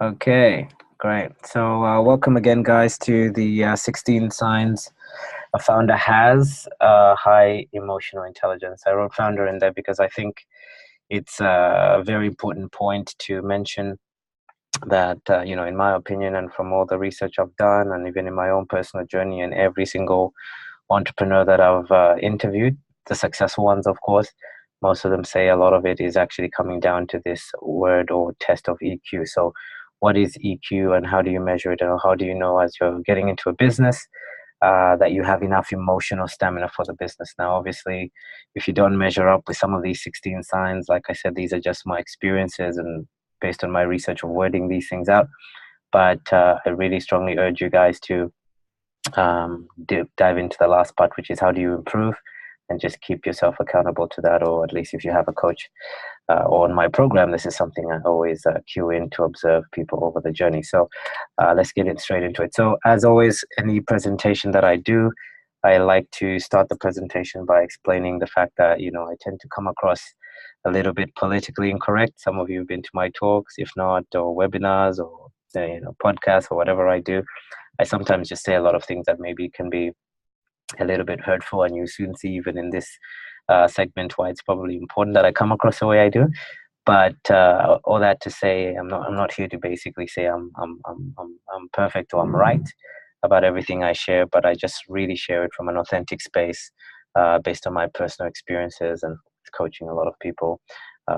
Okay, great. So, welcome again, guys, to the 16 signs a founder has high emotional intelligence. I wrote founder in there because I think it's a very important point to mention that, in my opinion, and from all the research I've done, and even in my own personal journey, and every single entrepreneur that I've interviewed, the successful ones, of course, most of them say a lot of it is actually coming down to this word or test of EQ. So, what is EQ and how do you measure it? Or how do you know as you're getting into a business that you have enough emotional stamina for the business? Now, obviously, if you don't measure up with some of these 16 signs, like I said, these are just my experiences and based on my research of wording these things out. But I really strongly urge you guys to dive into the last part, which is how do you improve, and just keep yourself accountable to that, or at least if you have a coach or on my program, this is something I always cue in to observe people over the journey. So let's get straight into it. So as always, any presentation that I do, I like to start the presentation by explaining the fact that, I tend to come across a little bit politically incorrect. Some of you have been to my talks, if not, or webinars, or podcasts, or whatever I do. I sometimes just say a lot of things that maybe can be a little bit hurtful, and you soon see even in this segment why it's probably important that I come across the way I do. But all that to say, I'm not here to basically say I'm perfect or I'm right about everything I share, but I just really share it from an authentic space, based on my personal experiences and coaching a lot of people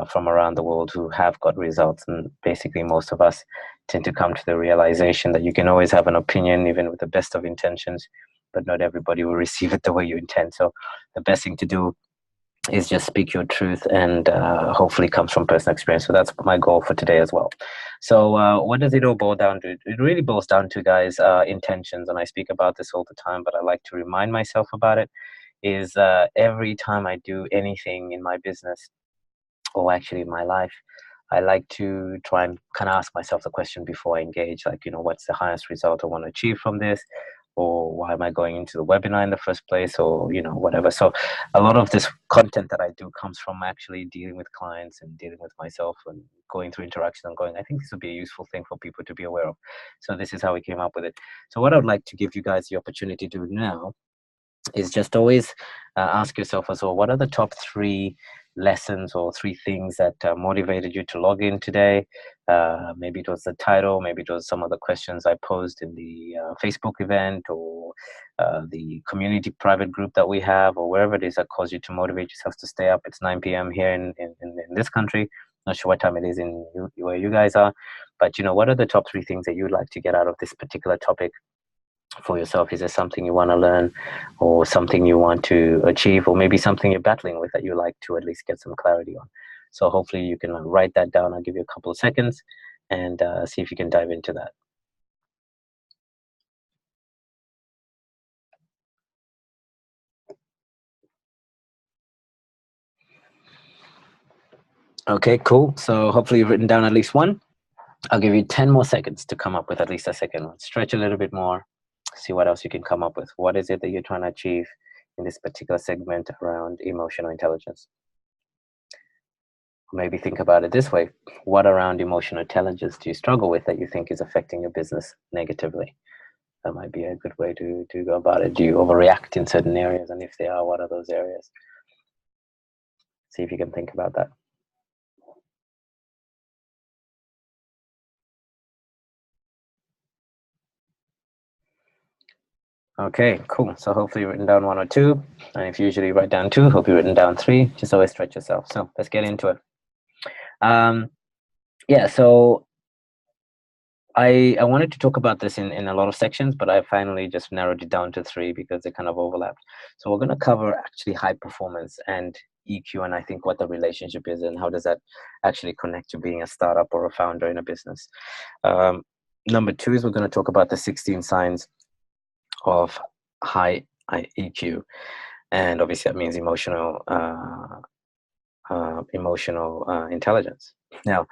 from around the world who have got results. And basically, most of us tend to come to the realization that you can always have an opinion, even with the best of intentions, but not everybody will receive it the way you intend. So the best thing to do is just speak your truth, and hopefully comes from personal experience. So that's my goal for today as well. So what does it all boil down to? It really boils down to, guys, intentions. And I speak about this all the time, but I like to remind myself about it, is every time I do anything in my business, or actually in my life, I like to try and kind of ask myself the question before I engage, like, what's the highest result I want to achieve from this? Or why am I going into the webinar in the first place? Or, whatever. So a lot of this content that I do comes from actually dealing with clients and dealing with myself and going through interaction and going, I think this would be a useful thing for people to be aware of. So this is how we came up with it. So what I'd like to give you guys the opportunity to do now is just always ask yourself as well, what are the top 3 lessons or 3 things that motivated you to log in today? Maybe it was the title, maybe it was some of the questions I posed in the Facebook event, or the community private group that we have, or wherever it is that caused you to motivate yourself to stay up. It's 9 p.m. here in this country. Not sure what time it is where you guys are, but what are the top 3 things that you'd like to get out of this particular topic for yourself? Is there something you want to learn, or something you want to achieve, or maybe something you're battling with that you like to at least get some clarity on? So hopefully you can write that down. I'll give you a couple of seconds and see if you can dive into that. Okay, cool. So hopefully you've written down at least one. I'll give you 10 more seconds to come up with at least a second one. Stretch a little bit more, see what else you can come up with. What is it that you're trying to achieve in this particular segment around emotional intelligence? Maybe think about it this way. What around emotional intelligence do you struggle with that you think is affecting your business negatively? That might be a good way to go about it. Do you overreact in certain areas? And if they are, what are those areas? See if you can think about that. Okay, cool. So hopefully you've written down 1 or 2. And if you usually write down 2, hope you've written down 3. Just always stretch yourself. So let's get into it. Yeah, so I wanted to talk about this in a lot of sections, but I finally just narrowed it down to 3 because they kind of overlapped. So we're going to cover actually high performance and EQ, and I think what the relationship is and how does that actually connect to being a startup or a founder in a business. Number 2 is we're going to talk about the 16 signs of high EQ, and obviously that means emotional intelligence. Now,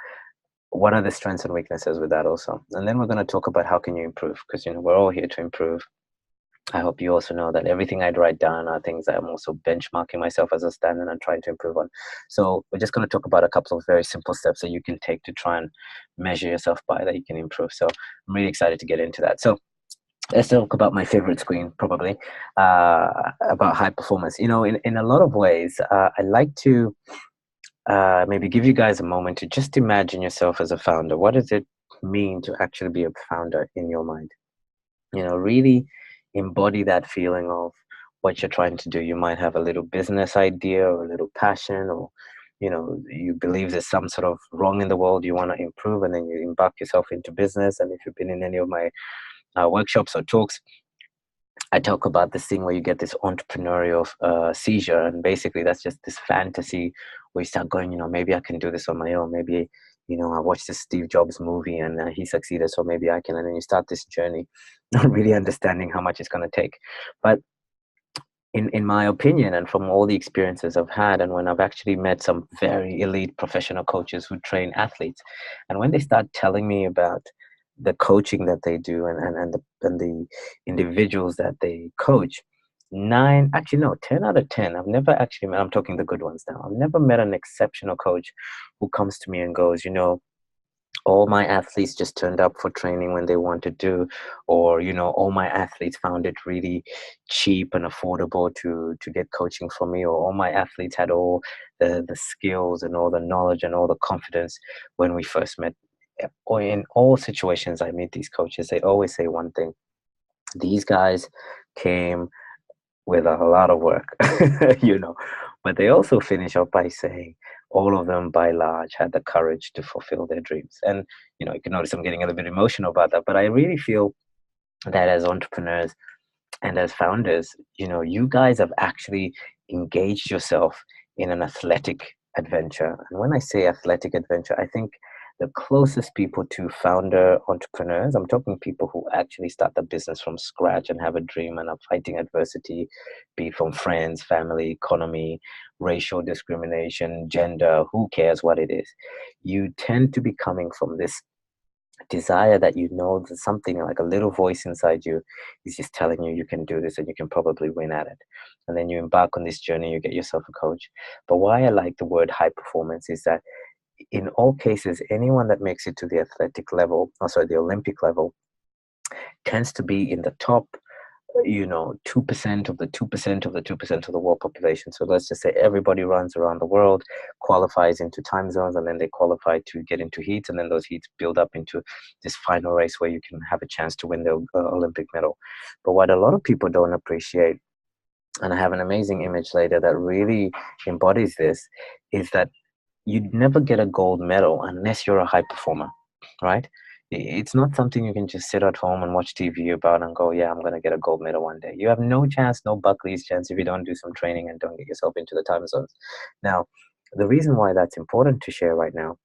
what are the strengths and weaknesses with that also? And then we're going to talk about how can you improve, because we're all here to improve. I hope you also know that everything I'd write down are things that I'm also benchmarking myself as a standard and trying to improve on. So we're just going to talk about a couple of very simple steps that you can take to try and measure yourself by that you can improve. So I'm really excited to get into that. So let's talk about my favorite screen, probably, about high performance. In a lot of ways, I like to maybe give you guys a moment to just imagine yourself as a founder. What does it mean to actually be a founder in your mind? Really embody that feeling of what you're trying to do. You might have a little business idea or a little passion, or you believe there's some sort of wrong in the world you want to improve, and then you embark yourself into business. And if you've been in any of my workshops or talks, I talk about this thing where you get this entrepreneurial seizure, and basically that's just this fantasy where you start going, maybe I can do this on my own. Maybe, I watched this Steve Jobs movie and he succeeded, so maybe I can. And then you start this journey, not really understanding how much it's going to take. But in my opinion, and from all the experiences I've had, and when I've actually met some very elite professional coaches who train athletes, and when they start telling me about the coaching that they do, and the individuals that they coach, nine, actually no, 10 out of 10, I've never actually met, I'm talking the good ones now, I've never met an exceptional coach who comes to me and goes, all my athletes just turned up for training when they wanted to, or all my athletes found it really cheap and affordable to get coaching from me, or all my athletes had all the skills and all the knowledge and all the confidence when we first met. Or in all situations I meet these coaches, they always say one thing: these guys came with a lot of work, you know. But they also finish up by saying all of them, by large, had the courage to fulfill their dreams. And, you can notice I'm getting a little bit emotional about that. But I really feel that as entrepreneurs and as founders, you guys have actually engaged yourself in an athletic adventure. And when I say athletic adventure, I think the closest people to founder entrepreneurs, I'm talking people who actually start the business from scratch and have a dream and are fighting adversity, be it from friends, family, economy, racial discrimination, gender, who cares what it is. You tend to be coming from this desire that that something like a little voice inside you is just telling you you can do this and you can probably win at it. And then you embark on this journey, you get yourself a coach. But why I like the word high performance is that in all cases, anyone that makes it to the athletic level, also the Olympic level, tends to be in the top 2% of the 2% of the 2% of the world population. So let's just say everybody runs around the world, qualifies into time zones, and then they qualify to get into heats, and then those heats build up into this final race where you can have a chance to win the Olympic medal. But what a lot of people don't appreciate, and I have an amazing image later that really embodies this, is that you'd never get a gold medal unless you're a high performer, right? It's not something you can just sit at home and watch TV about and go, yeah, I'm going to get a gold medal one day. You have no chance, no Buckley's chance if you don't do some training and don't get yourself into the time zones. Now, the reason why that's important to share right now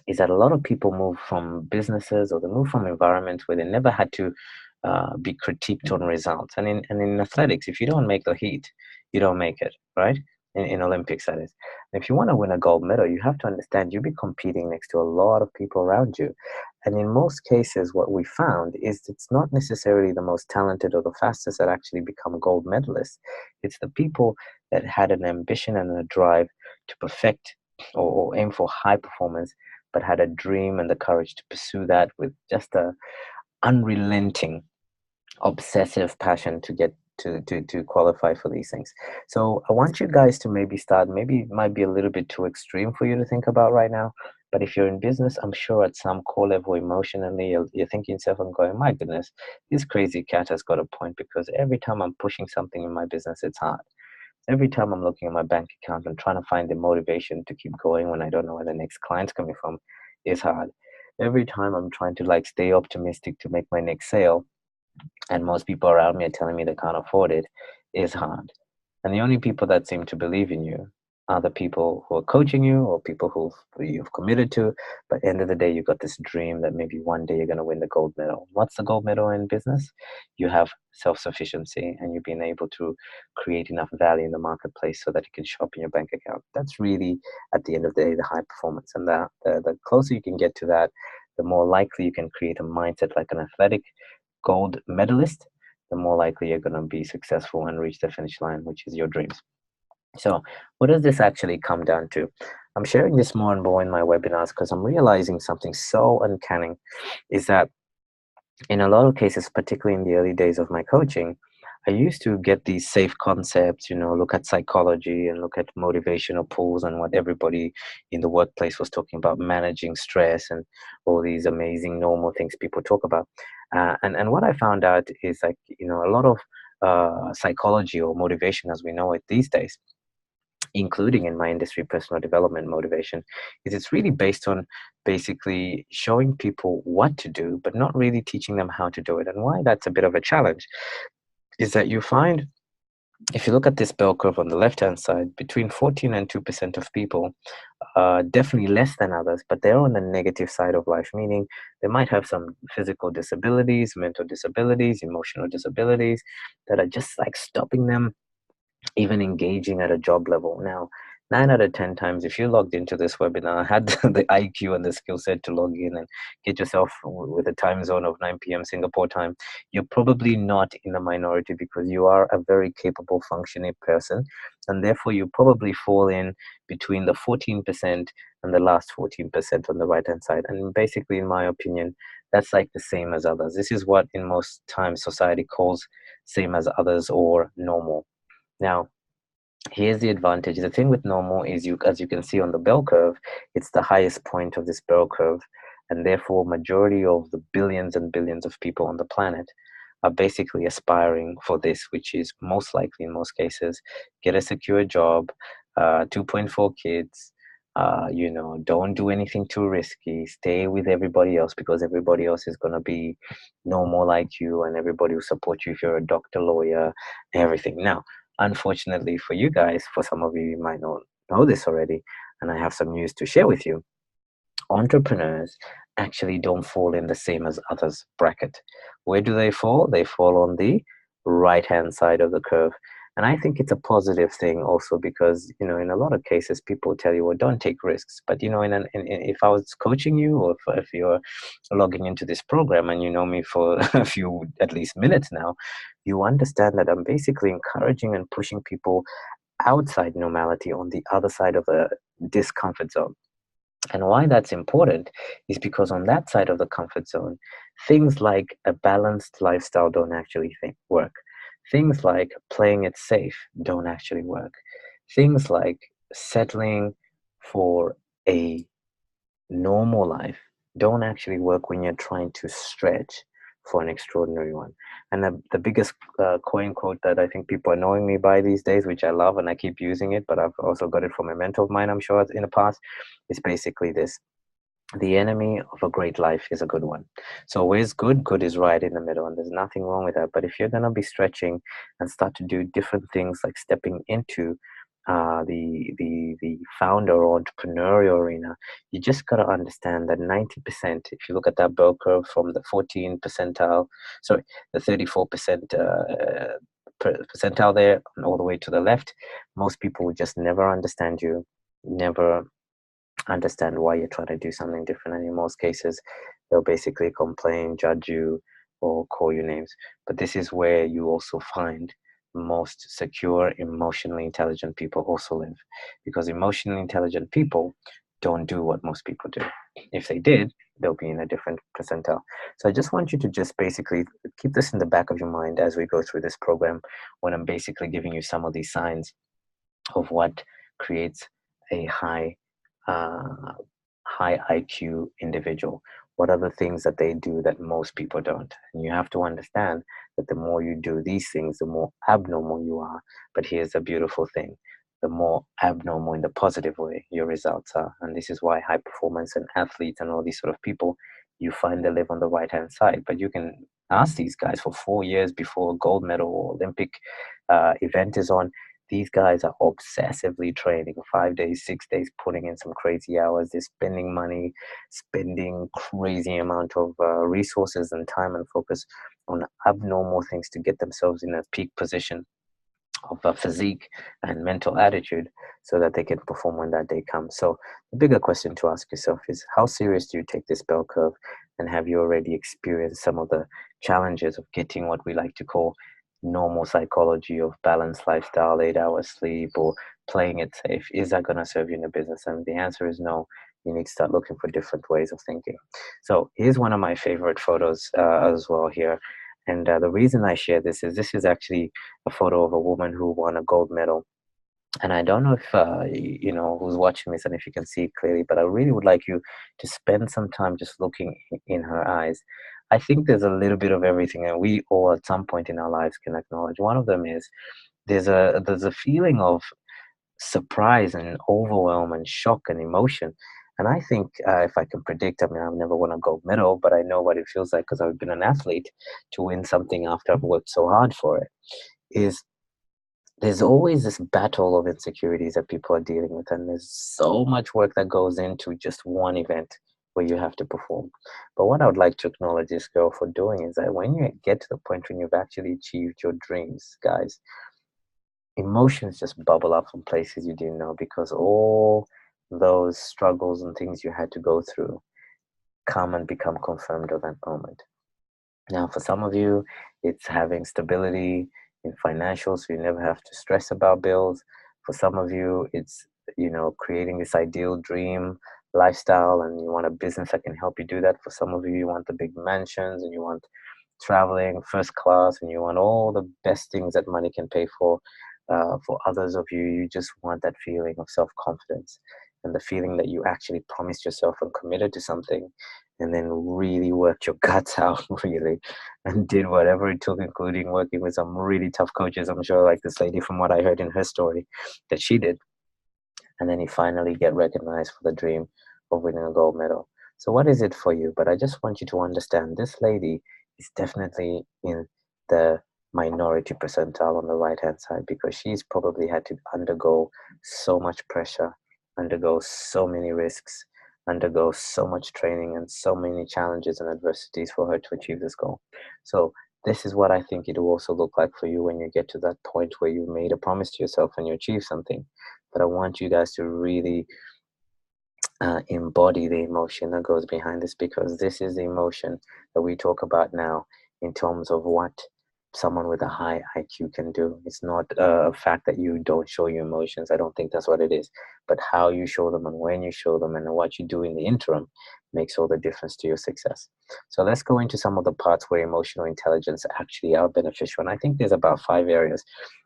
is that a lot of people move from businesses, or they move from environments where they never had to be critiqued on results. And in athletics, if you don't make the heat, you don't make it, right? In Olympics, that is. And if you want to win a gold medal, you have to understand you'll be competing next to a lot of people around you. And in most cases, what we found is it's not necessarily the most talented or the fastest that actually become gold medalists. It's the people that had an ambition and a drive to perfect, or aim for high performance, but had a dream and the courage to pursue that with just a unrelenting, obsessive passion to get to qualify for these things. So I want you guys to maybe start, maybe it might be a little bit too extreme for you to think about right now, but if you're in business, I'm sure at some core level emotionally you're thinking yourself and going, my goodness, this crazy cat has got a point, because every time I'm pushing something in my business, it's hard. Every time I'm looking at my bank account and trying to find the motivation to keep going when I don't know where the next client's coming from is hard. Every time I'm trying to stay optimistic to make my next sale, and most people around me are telling me they can't afford it, is hard. And the only people that seem to believe in you are the people who are coaching you, or people who you've committed to. But at the end of the day, you've got this dream that maybe one day you're going to win the gold medal. What's the gold medal in business? You have self-sufficiency, and you've been able to create enough value in the marketplace so that it can show up in your bank account. That's really, at the end of the day, the high performance. And the closer you can get to that, the more likely you can create a mindset like an athletic gold medalist, the more likely you're going to be successful and reach the finish line, which is your dreams. So, what does this actually come down to? I'm sharing this more and more in my webinars because I'm realizing something so uncanny is that in a lot of cases, particularly in the early days of my coaching, I used to get these safe concepts, look at psychology and look at motivational pools and what everybody in the workplace was talking about, managing stress and all these amazing normal things people talk about. And what I found out is like, a lot of psychology or motivation as we know it these days, including in my industry, personal development motivation, is it's really based on basically showing people what to do, but not really teaching them how to do it. And why that's a bit of a challenge is that you find, if you look at this bell curve on the left hand side, between 14 and 2% of people, definitely less than others, but they're on the negative side of life, meaning they might have some physical disabilities, mental disabilities, emotional disabilities that are just like stopping them even engaging at a job level. Now, 9 out of 10 times, if you logged into this webinar, had the IQ and the skill set to log in and get yourself with a time zone of 9 p.m. Singapore time, you're probably not in the minority because you are a very capable, functioning person. And therefore, you probably fall in between the 14% and the last 14% on the right hand side. And basically, in my opinion, that's like the same as others. This is what in most times society calls same as others or normal. Now, here's the advantage. The thing with normal is as you can see on the bell curve, it's the highest point of this bell curve, and therefore majority of the billions and billions of people on the planet are basically aspiring for this, which is most likely in most cases, get a secure job, 2.4 kids, don't do anything too risky, stay with everybody else because everybody else is going to be normal like you and everybody will support you if you're a doctor, lawyer, everything. Now, unfortunately for you guys, for some of you, you might not know this already, and I have some news to share with you. Entrepreneurs actually don't fall in the same as others bracket. Where do they fall? They fall on the right hand side of the curve. And I think it's a positive thing also because, in a lot of cases, people tell you, well, don't take risks. But, if I was coaching you or if you're logging into this program and you know me for a few, at least minutes now, you understand that I'm basically encouraging and pushing people outside normality on the other side of the discomfort zone. And why that's important is because on that side of the comfort zone, things like a balanced lifestyle don't actually work. Things like playing it safe don't actually work. Things like settling for a normal life don't actually work when you're trying to stretch for an extraordinary one. And the biggest coin quote that I think people are knowing me by these days, which I love and I keep using it, but I've also got it from a mentor of mine, I'm sure, in the past, is basically this: the enemy of a great life is a good one. So where's good? Good is right in the middle, and there's nothing wrong with that. But if you're going to be stretching and start to do different things like stepping into the founder or entrepreneurial arena, you just got to understand that 90%, if you look at that bell curve from the 14 percentile, sorry, the 34% percentile there and all the way to the left, most people will just never understand you, never understand why you're trying to do something different. And in most cases, they'll basically complain, judge you, or call you names. But this is where you also find most secure, emotionally intelligent people also live, because emotionally intelligent people don't do what most people do. If they did, they'll be in a different percentile. So I just want you to just basically keep this in the back of your mind as we go through this program, when I'm basically giving you some of these signs of what creates a uh, high IQ individual. What are the things that they do that most people don't? And you have to understand that the more you do these things, the more abnormal you are. But here's the beautiful thing: the more abnormal in the positive way your results are. And this is why high performance and athletes and all these sort of people, you find they live on the right hand side. But you can ask these guys for 4 years before a gold medal or Olympic event is on. These guys are obsessively training 5 days, 6 days, putting in some crazy hours. They're spending money, spending crazy amount of resources and time and focus on abnormal things to get themselves in a peak position of a physique and mental attitude so that they can perform when that day comes. So the bigger question to ask yourself is, how serious do you take this bell curve? And have you already experienced some of the challenges of getting what we like to call normal psychology of balanced lifestyle, 8 hours sleep, or playing it safe? Is that going to serve you in the business? And the answer is no. You need to start looking for different ways of thinking. So here's one of my favorite photos as well here. And the reason I share this is actually a photo of a woman who won a gold medal. And I don't know if you know who's watching this and if you can see it clearly, but I really would like you to spend some time just looking in her eyes. I think there's a little bit of everything, and we all at some point in our lives can acknowledge. One of them is there's a feeling of surprise and overwhelm and shock and emotion. And I think if I can predict, I mean, I've never won a gold medal, but I know what it feels like because I've been an athlete to win something after I've worked so hard for it. Is there's always this battle of insecurities that people are dealing with, and there's so much work that goes into just one event where you have to perform. But what I would like to acknowledge this girl for doing is that when you get to the point when you've actually achieved your dreams, guys, emotions just bubble up from places you didn't know because all those struggles and things you had to go through come and become confirmed at that moment. Now, for some of you, it's having stability in financials, so you never have to stress about bills. For some of you, it's creating this ideal dream lifestyle, and you want a business that can help you do that. For some of you, you want the big mansions, and you want traveling first class, and you want all the best things that money can pay for. For others of you, you just want that feeling of self-confidence and the feeling that you actually promised yourself and committed to something and then really worked your guts out, really, and did whatever it took, including working with some really tough coaches. I'm sure, like this lady, from what I heard in her story, that she did. And then you finally get recognized for the dream of winning a gold medal. So, what is it for you? But I just want you to understand this lady is definitely in the minority percentile on the right hand side because she's probably had to undergo so much pressure, undergo so many risks, undergo so much training and so many challenges and adversities for her to achieve this goal. So, this is what I think it will also look like for you when you get to that point where you've made a promise to yourself and you achieve something. But I want you guys to really embody the emotion that goes behind this because this is the emotion that we talk about now in terms of what someone with a high IQ can do. It's not a fact that you don't show your emotions. I don't think that's what it is. But how you show them and when you show them and what you do in the interim makes all the difference to your success. So let's go into some of the parts where emotional intelligence actually are beneficial. And I think there's about 5 areas.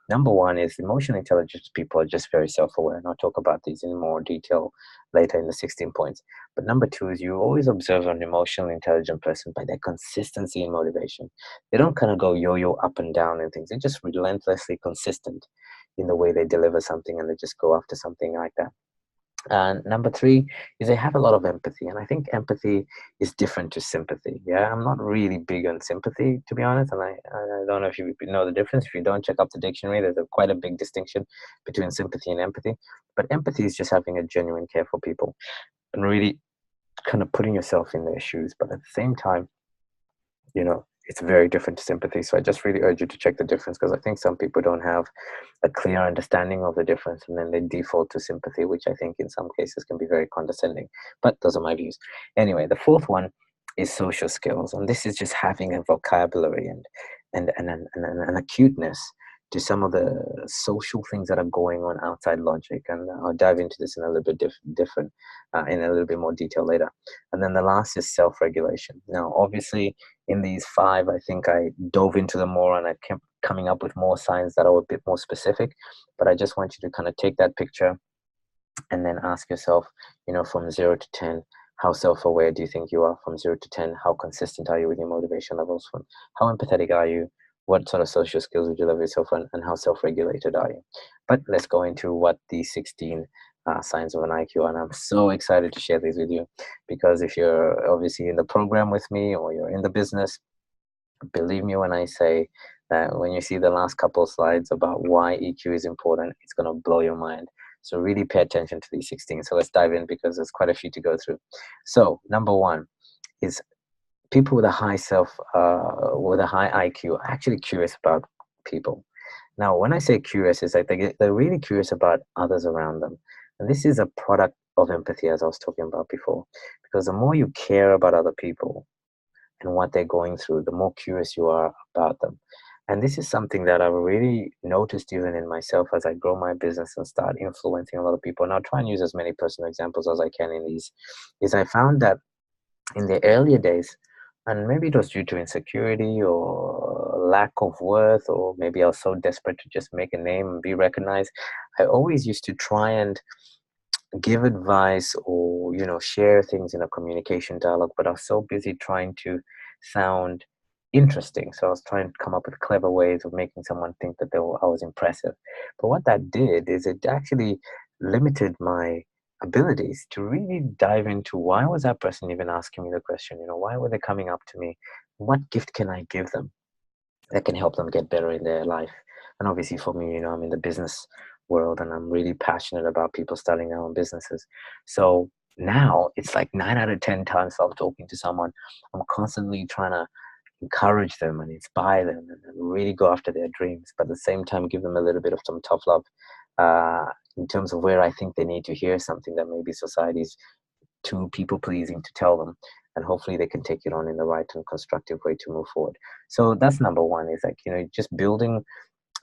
Number one is emotional intelligence people are just very self-aware. And I'll talk about these in more detail later in the 16 points. But number two is you always observe an emotionally intelligent person by their consistency and motivation. They don't kind of go yo-yo up and down and things. They're just relentlessly consistent in the way they deliver something and they just go after something like that. And number three is they have a lot of empathy. And I think empathy is different to sympathy. Yeah, I'm not really big on sympathy, to be honest. And I don't know if you know the difference. If you don't check up the dictionary, there's quite a big distinction between sympathy and empathy. But empathy is just having a genuine care for people and really kind of putting yourself in their shoes. But at the same time, it's very different to sympathy. So I just really urge you to check the difference because I think some people don't have a clear understanding of the difference and then they default to sympathy, which I think in some cases can be very condescending. But those are my views. Anyway, the fourth one is social skills. And this is just having a vocabulary and acuteness to some of the social things that are going on outside logic. And I'll dive into this in a little bit different, in a little bit more detail later. And then the last is self-regulation. Now, obviously, in these five, I think I dove into them more and I kept coming up with more signs that are a bit more specific. But I just want you to kind of take that picture and then ask yourself, from 0 to 10, how self-aware do you think you are? From 0 to 10, how consistent are you with your motivation levels? From how empathetic are you? What sort of social skills would you love yourself on, and how self-regulated are you? But let's go into what the 16 signs of an IQ are. And I'm so excited to share these with you because if you're obviously in the program with me or you're in the business, believe me when I say that when you see the last couple of slides about why EQ is important, it's going to blow your mind. So really pay attention to these 16. So let's dive in because there's quite a few to go through. So number one is people with a with a high IQ are actually curious about people. Now, when I say curious, it's like they're really curious about others around them. And this is a product of empathy, as I was talking about before, because the more you care about other people, and what they're going through, the more curious you are about them. And this is something that I've really noticed even in myself as I grow my business and start influencing a lot of people. And I'll try and use as many personal examples as I can in these, is I found that in the earlier days, and maybe it was due to insecurity or lack of worth, or maybe I was so desperate to just make a name and be recognized, I always used to try and give advice or share things in a communication dialogue, but I was so busy trying to sound interesting, so I was trying to come up with clever ways of making someone think that I was impressive. But what that did is it actually limited my abilities to really dive into why was that person even asking me the question, why were they coming up to me, what gift can I give them that can help them get better in their life. And obviously for me, I'm in the business world and I'm really passionate about people starting their own businesses. So now it's like 9 out of 10 times I'm talking to someone, I'm constantly trying to encourage them and inspire them and really go after their dreams, but at the same time give them a little bit of some tough love, uh, in terms of where I think they need to hear something that maybe society's too people pleasing to tell them, and hopefully they can take it on in the right and constructive way to move forward. So that's number one, is like just building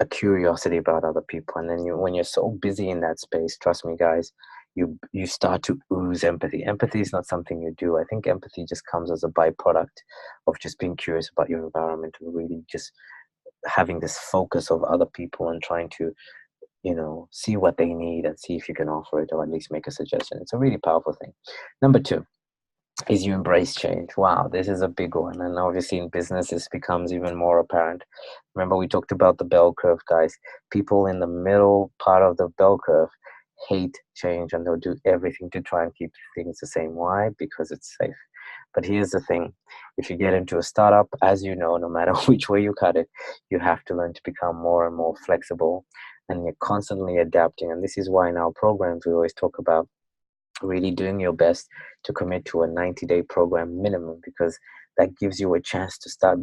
a curiosity about other people. And then when you're so busy in that space, trust me guys, you start to ooze empathy. Empathy is not something you do. I think empathy just comes as a byproduct of just being curious about your environment and really just having this focus of other people and trying to see what they need and see if you can offer it or at least make a suggestion. It's a really powerful thing. Number two is you embrace change. Wow, this is a big one. And obviously in business, this becomes even more apparent. Remember, we talked about the bell curve, guys. People in the middle part of the bell curve hate change and they'll do everything to try and keep things the same. Why? Because it's safe. But here's the thing, if you get into a startup, as you know, no matter which way you cut it, you have to learn to become more and more flexible and you're constantly adapting. And this is why in our programs, we always talk about really doing your best to commit to a 90-day program minimum, because that gives you a chance to start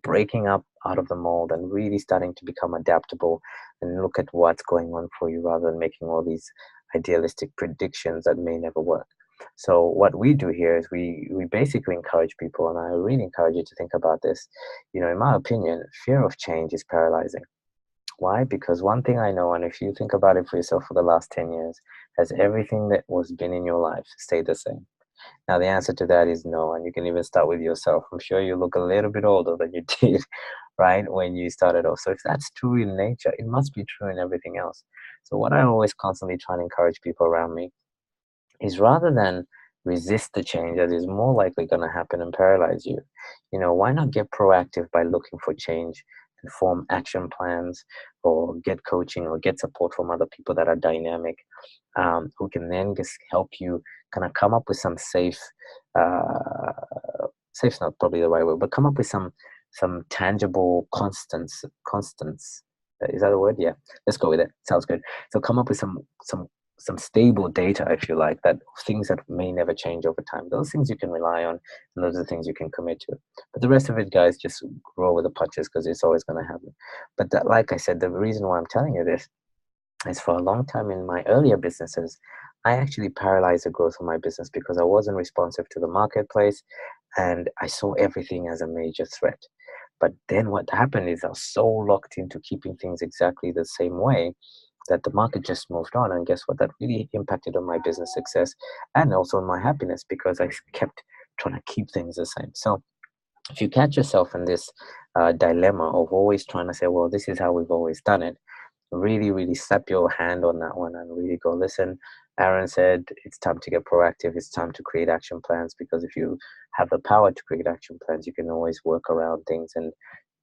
breaking up out of the mold and really starting to become adaptable and look at what's going on for you rather than making all these idealistic predictions that may never work. So what we do here is we basically encourage people, and I really encourage you to think about this. In my opinion, fear of change is paralyzing. Why? Because one thing I know, and if you think about it for yourself for the last 10 years, has everything that was been in your life stayed the same? Now, the answer to that is no. And you can even start with yourself. I'm sure you look a little bit older than you did, right, when you started off. So if that's true in nature, it must be true in everything else. So what I always constantly try and encourage people around me is, rather than resist the change that is more likely going to happen and paralyze you, why not get proactive by looking for change and form action plans, or get coaching or get support from other people that are dynamic, who can then just help you kind of come up with some safe, uh, safe's not probably the right word, but come up with some tangible constants. Is that a word? Yeah, let's go with it. Sounds good. So come up with some stable data, if you like, that things that may never change over time. Those things you can rely on, and those are the things you can commit to. But the rest of it, guys, just roll with the punches, because it's always going to happen. But like I said, the reason why I'm telling you this is, for a long time in my earlier businesses, I actually paralyzed the growth of my business because I wasn't responsive to the marketplace and I saw everything as a major threat. But then what happened is I was so locked into keeping things exactly the same way that the market just moved on. And guess what? That really impacted on my business success and also on my happiness, because I kept trying to keep things the same. So if you catch yourself in this dilemma of always trying to say, well, this is how we've always done it, really, really slap your hand on that one and really go, listen, Aaron said it's time to get proactive. It's time to create action plans, because if you have the power to create action plans, you can always work around things and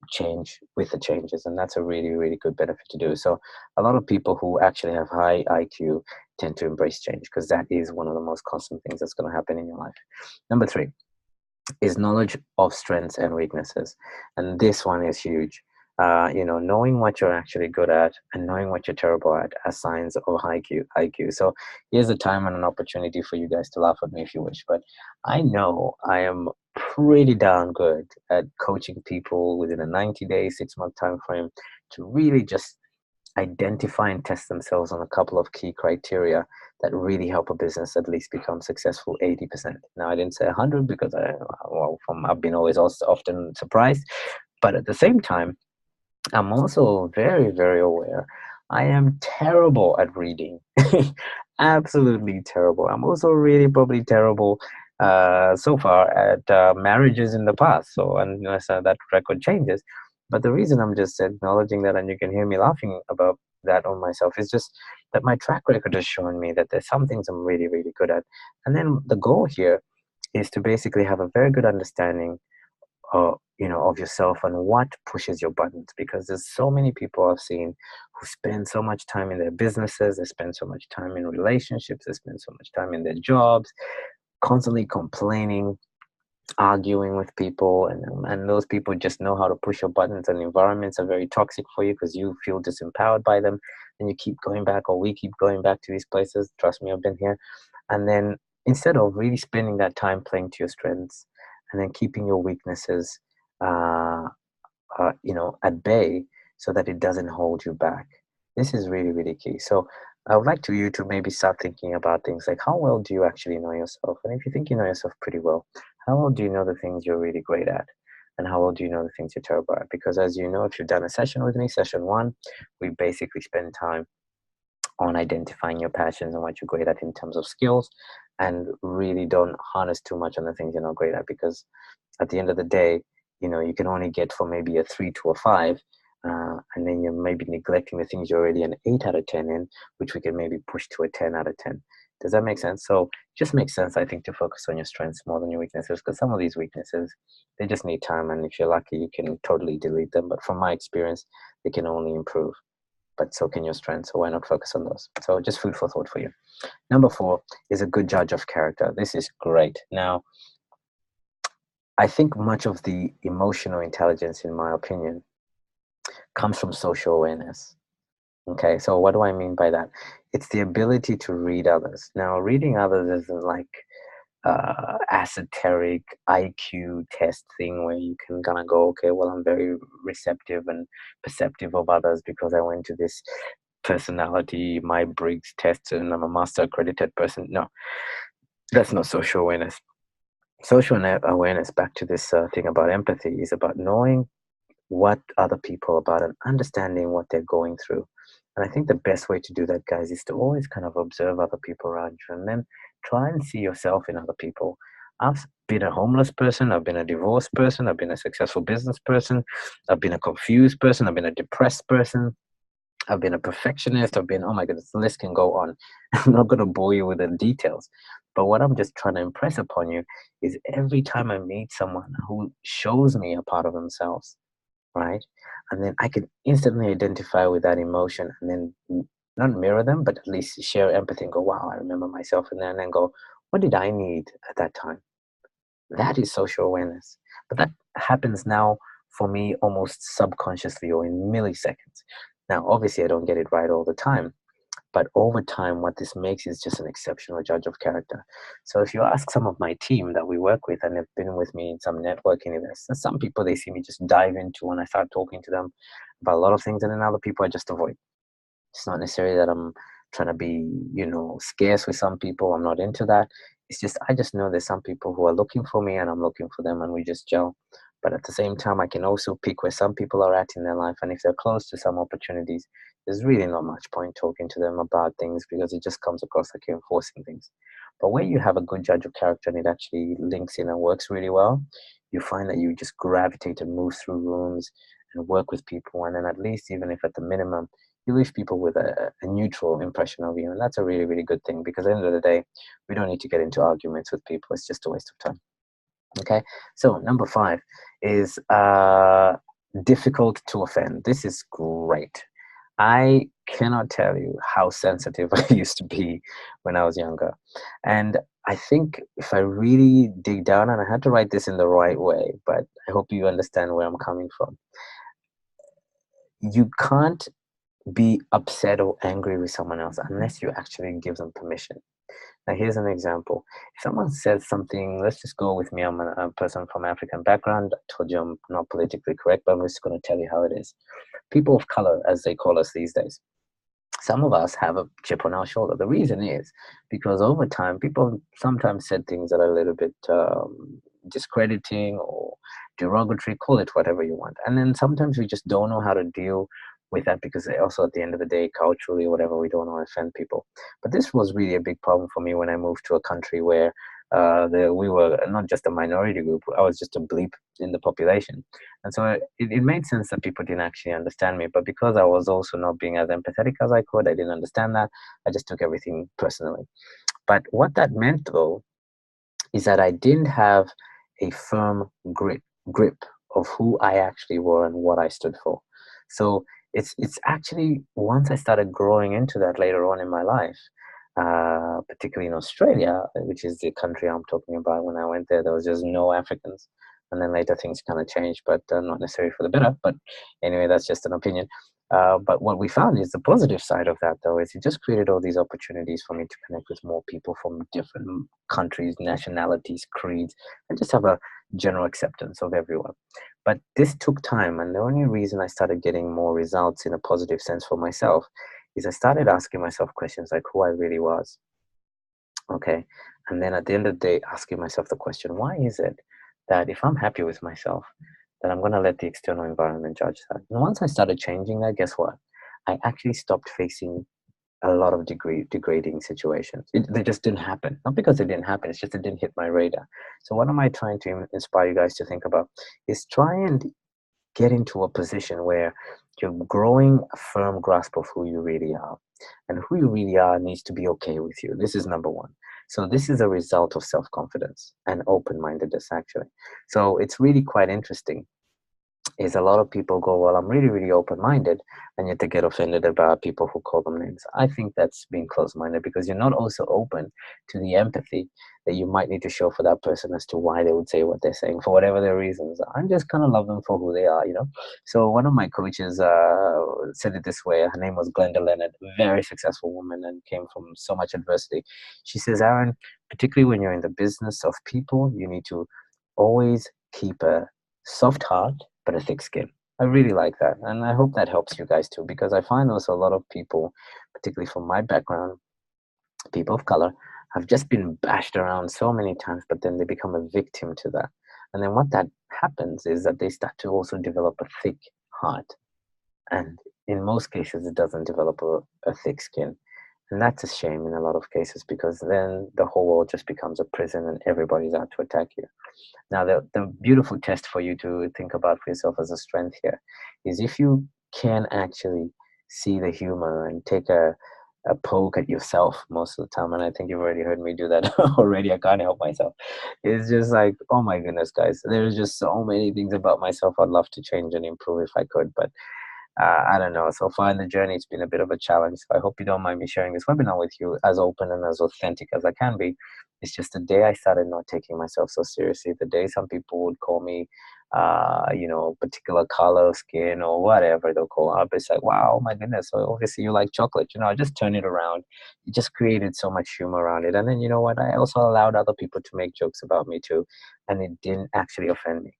change with the changes. And that's a really, really good benefit to do. So a lot of people who actually have high IQ tend to embrace change, because that is one of the most constant things that's going to happen in your life. Number three is knowledge of strengths and weaknesses. And this one is huge. Knowing what you're actually good at and knowing what you're terrible at are signs of high IQ. So here's a time and an opportunity for you guys to laugh at me if you wish. But I know I am pretty darn good at coaching people within a 90-day, 6-month time frame to really just identify and test themselves on a couple of key criteria that really help a business at least become successful 80%. Now, I didn't say 100 because I've been always also often surprised, but at the same time, I'm also very, very aware I am terrible at reading. Absolutely terrible. I'm also really probably terrible so far at marriages in the past. So unless that record changes. But the reason I'm just acknowledging that, and you can hear me laughing about that on myself, is just that my track record has shown me that there's some things I'm really, really good at. And then the goal here is to basically have a very good understanding of yourself and what pushes your buttons, because there's so many people I've seen who spend so much time in their businesses, they spend so much time in relationships, they spend so much time in their jobs, constantly complaining, arguing with people, and those people just know how to push your buttons, and environments are very toxic for you because you feel disempowered by them, and you keep going back, or we keep going back to these places. Trust me, I've been here. And then instead of really spending that time playing to your strengths and then keeping your weaknesses uh, at bay so that it doesn't hold you back. This is really, really key. So I would like you to maybe start thinking about things like, how well do you actually know yourself? And if you think you know yourself pretty well, how well do you know the things you're really great at? And how well do you know the things you're terrible at? Because as you know, if you've done a session with me, session one, we basically spend time on identifying your passions and what you're great at in terms of skills, and really don't harness too much on the things you're not great at, because at the end of the day, you can only get from maybe a 3 to a 5, and then you're maybe neglecting the things you're already an 8 out of 10 in, which we can maybe push to a 10 out of 10. Does that make sense? So it just makes sense, I think, to focus on your strengths more than your weaknesses, because some of these weaknesses, they just need time, and if you're lucky, you can totally delete them. But from my experience, they can only improve. But so can your strengths, so why not focus on those? So just food for thought for you. Number 4 is a good judge of character. This is great. Now, I think much of the emotional intelligence, in my opinion, comes from social awareness. Okay, so what do I mean by that? It's the ability to read others. Now, reading others isn't like esoteric IQ test thing where you can kind of go, okay, well, I'm very receptive and perceptive of others because I went to this personality, my Briggs test, and I'm a master accredited person. No, that's not social awareness. Social awareness, back to this thing about empathy, is about knowing what other people are about and understanding what they're going through. And I think the best way to do that, guys, is to always kind of observe other people around you and then try and see yourself in other people. I've been a homeless person, I've been a divorced person, I've been a successful business person, I've been a confused person, I've been a depressed person, I've been a perfectionist, I've been, oh my goodness, the list can go on. I'm not going to bore you with the details. But what I'm just trying to impress upon you is every time I meet someone who shows me a part of themselves, right? And then I can instantly identify with that emotion and then not mirror them, but at least share empathy and go, wow, I remember myself in there, and then go, what did I need at that time? That is social awareness. But that happens now for me almost subconsciously or in milliseconds. Now, obviously, I don't get it right all the time, but over time, what this makes is just an exceptional judge of character. So if you ask some of my team that we work with and have been with me in some networking events, and some people they see me just dive into when I start talking to them about a lot of things, and then other people I just avoid. It's not necessarily that I'm trying to be, scarce with some people. I'm not into that. It's just I just know there's some people who are looking for me and I'm looking for them and we just gel. But at the same time, I can also pick where some people are at in their life. And if they're close to some opportunities, there's really not much point talking to them about things because it just comes across like you're enforcing things. But where you have a good judge of character and it actually links in and works really well, you find that you just gravitate and move through rooms and work with people. And then at least, even if at the minimum, you leave people with a neutral impression of you. And that's a really, really good thing because at the end of the day, we don't need to get into arguments with people. It's just a waste of time. Okay. So number 5 is difficult to offend. This is great. I cannot tell you how sensitive I used to be when I was younger. And I think if I really dig down, and I had to write this in the right way, but I hope you understand where I'm coming from. You can't be upset or angry with someone else unless you actually give them permission. Now, here's an example. If someone says something, let's just go with me. I'm a person from African background. I told you I'm not politically correct, but I'm just going to tell you how it is. People of color, as they call us these days, some of us have a chip on our shoulder. The reason is because over time, people sometimes said things that are a little bit discrediting or derogatory, call it whatever you want. And then sometimes we just don't know how to deal with that because also at the end of the day, culturally or whatever, we don't want to offend people. But this was really a big problem for me when I moved to a country where we were not just a minority group, I was just a bleep in the population. And so it made sense that people didn't actually understand me. But because I was also not being as empathetic as I could, I didn't understand that. I just took everything personally. But what that meant, though, is that I didn't have a firm grip of who I actually were and what I stood for. So it's actually once I started growing into that later on in my life, particularly in Australia, which is the country I'm talking about. When I went there, there was just no Africans, and then later things kind of changed, but not necessarily for the better. But anyway, that's just an opinion. But what we found is the positive side of that, though, is it just created all these opportunities for me to connect with more people from different countries, nationalities, creeds, and just have a general acceptance of everyone. But this took time, and the only reason I started getting more results in a positive sense for myself is I started asking myself questions like who I really was. Okay. And then at the end of the day, asking myself the question, why is it that if I'm happy with myself, that I'm going to let the external environment judge that? And once I started changing that, guess what? I actually stopped facing a lot of degrading situations. They just didn't happen. Not because it didn't happen, it's just it didn't hit my radar. So, what am I trying to inspire you guys to think about? Is try and get into a position where you're growing a firm grasp of who you really are. And who you really are needs to be okay with you. This is number one. So, this is a result of self confidence and open mindedness, actually. So, it's really quite interesting is a lot of people go, well, I'm really, really open minded, and yet they get offended about people who call them names. I think that's being close minded because you're not also open to the empathy that you might need to show for that person as to why they would say what they're saying for whatever their reasons are. And just kind of love them for who they are, you know? So one of my coaches said it this way. Her name was Glenda Leonard, very successful woman and came from so much adversity. She says, Aaron, particularly when you're in the business of people, you need to always keep a soft heart but a thick skin. I really like that. And I hope that helps you guys too, because I find also a lot of people, particularly from my background, people of color, have just been bashed around so many times, but then they become a victim to that. And then what that happens is that they start to also develop a thick heart. And in most cases, it doesn't develop a thick skin. And that's a shame in a lot of cases because then the whole world just becomes a prison and everybody's out to attack you. Now, the beautiful test for you to think about for yourself as a strength here is if you can actually see the humor and take a poke at yourself most of the time. And I think you've already heard me do that already. I can't help myself. It's just like, oh my goodness, guys, there's just so many things about myself I'd love to change and improve if I could. But I don't know. So far in the journey, it's been a bit of a challenge. So I hope you don't mind me sharing this webinar with you as open and as authentic as I can be. It's just the day I started not taking myself so seriously, the day some people would call me, particular color of skin or whatever they'll call up. It's like, wow, my goodness. So obviously you like chocolate. I just turn it around. It just created so much humor around it. And then, you know what? I also allowed other people to make jokes about me too. And it didn't actually offend me.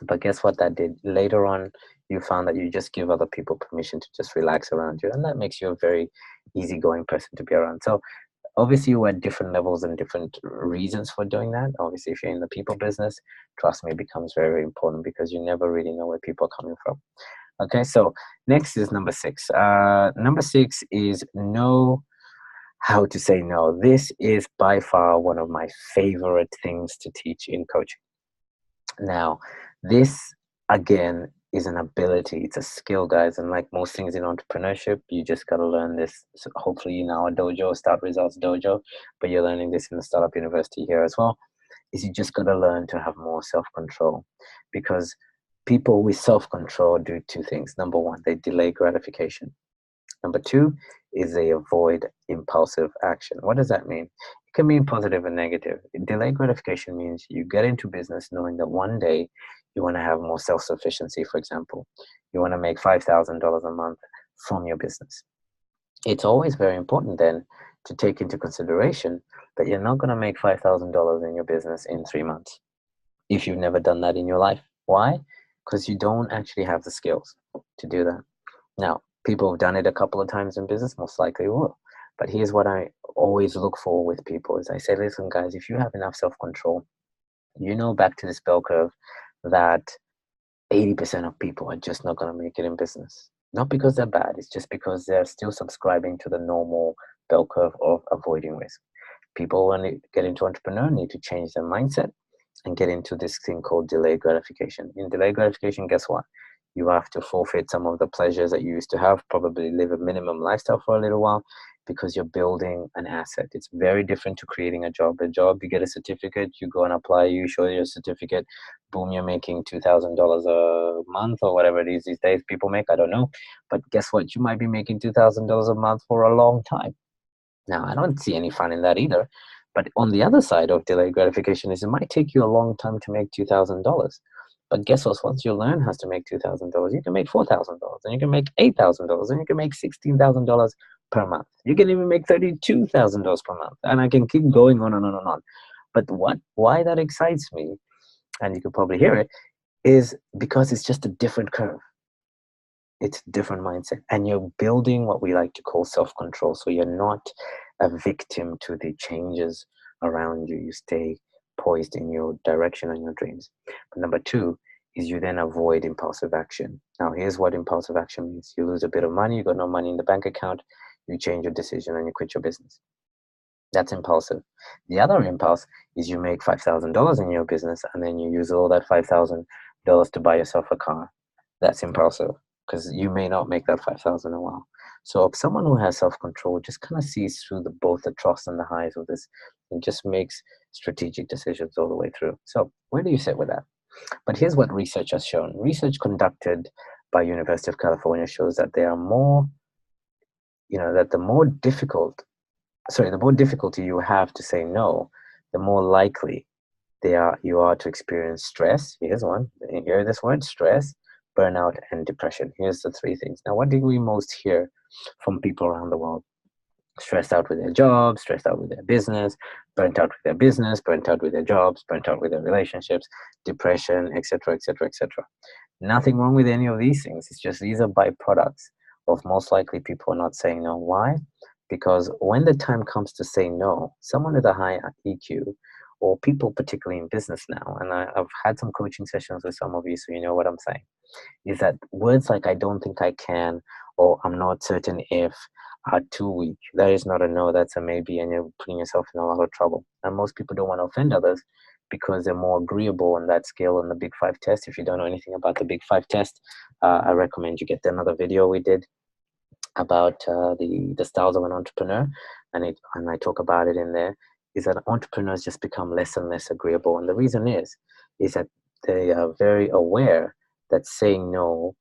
But guess what that did? Later on, you found that you just give other people permission to just relax around you. And that makes you a very easygoing person to be around. So obviously you are at different levels and different reasons for doing that. Obviously, if you're in the people business, trust me, it becomes very, very important because you never really know where people are coming from. Okay, so next is number 6. Number 6 is know how to say no. This is by far one of my favorite things to teach in coaching. Now, this again is an ability, it's a skill, guys. And like most things in entrepreneurship, you just got to learn this. So hopefully, in our dojo, Start Results Dojo, but you're learning this in the Startup University here as well. Is you just got to learn to have more self control because people with self control do 2 things. Number 1, they delay gratification. Number 2 is they avoid impulsive action. What does that mean? It can mean positive and negative. Delayed gratification means you get into business knowing that one day you want to have more self-sufficiency, for example. You want to make $5,000 a month from your business. It's always very important then to take into consideration that you're not going to make $5,000 in your business in 3 months if you've never done that in your life. Why? Because you don't actually have the skills to do that. Now, people who've done it a couple of times in business most likely will. But here's what I always look for with people is I say, listen, guys, if you have enough self-control, you know, back to this bell curve, that 80% of people are just not going to make it in business. Not because they're bad, it's just because they're still subscribing to the normal bell curve of avoiding risk. People, when they get into entrepreneur, need to change their mindset and get into this thing called delayed gratification. In delayed gratification, guess what? You have to forfeit some of the pleasures that you used to have, probably live a minimum lifestyle for a little while, because you're building an asset. It's very different to creating a job. A job, you get a certificate, you go and apply, you show your certificate, boom, you're making $2,000 a month or whatever it is these days people make, I don't know. But guess what? You might be making $2,000 a month for a long time. Now, I don't see any fun in that either. But on the other side of delayed gratification is it might take you a long time to make $2,000. But guess what? Once you learn how to make $2,000, you can make $4,000, and you can make $8,000, and you can make $16,000 per month. You can even make $32,000 per month, and I can keep going on and on and on. But why that excites me, and you can probably hear it, is because it's just a different curve. It's a different mindset, and you're building what we like to call self-control. So you're not a victim to the changes around you. You stay poised in your direction and your dreams. But number two is you then avoid impulsive action. Now, here's what impulsive action means. You lose a bit of money, you got no money in the bank account, you change your decision and you quit your business. That's impulsive. The other impulse is you make $5,000 in your business and then you use all that $5,000 to buy yourself a car. That's impulsive because you may not make that 5,000 a while. So if someone who has self-control just kind of sees through both the troughs and the highs of this and just makes strategic decisions all the way through. So where do you sit with that? But here's what research has shown. Research conducted by University of California shows that there are more, that the more difficulty you have to say no, the more likely you are to experience stress. Here's one. Hear this word: stress, burnout, and depression. Here's the three things. Now, what do we most hear from people around the world? Stressed out with their jobs, stressed out with their business, burnt out with their business, burnt out with their jobs, burnt out with their relationships, depression, etc., etc., etc. Nothing wrong with any of these things. It's just these are byproducts of most likely people not saying no. Why? Because when the time comes to say no, someone with a high EQ, or people particularly in business now, and I've had some coaching sessions with some of you, so you know what I'm saying, is that words like I don't think I can, or I'm not certain if, are too weak. That is not a no, that's a maybe, and you're putting yourself in a lot of trouble. And most people don't want to offend others because they're more agreeable on that scale on the Big Five test. If you don't know anything about the Big Five test, I recommend you get another video we did about the styles of an entrepreneur, and I talk about it in there. Is that entrepreneurs just become less and less agreeable, and the reason is that they are very aware that saying no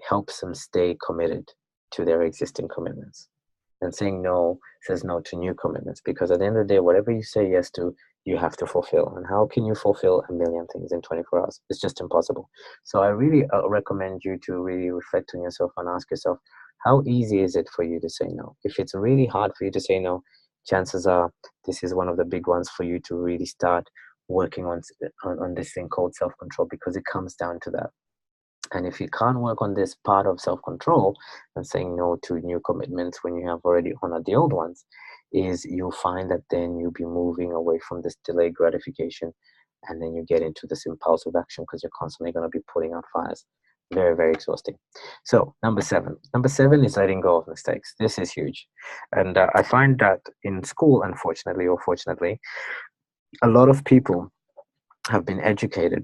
helps them stay committed to their existing commitments, and saying no says no to new commitments, because at the end of the day, whatever you say yes to, you have to fulfill. And how can you fulfill a million things in 24 hours? It's just impossible. So I really recommend you to really reflect on yourself and ask yourself, how easy is it for you to say no? If it's really hard for you to say no, chances are this is one of the big ones for you to really start working on this thing called self-control, because it comes down to that. And if you can't work on this part of self-control and saying no to new commitments when you have already honored the old ones, is you'll find that then you'll be moving away from this delayed gratification, and then you get into this impulsive action because you're constantly going to be putting out fires. Very, very exhausting. So number seven is letting go of mistakes. This is huge. And I find that in school, unfortunately or fortunately, a lot of people have been educated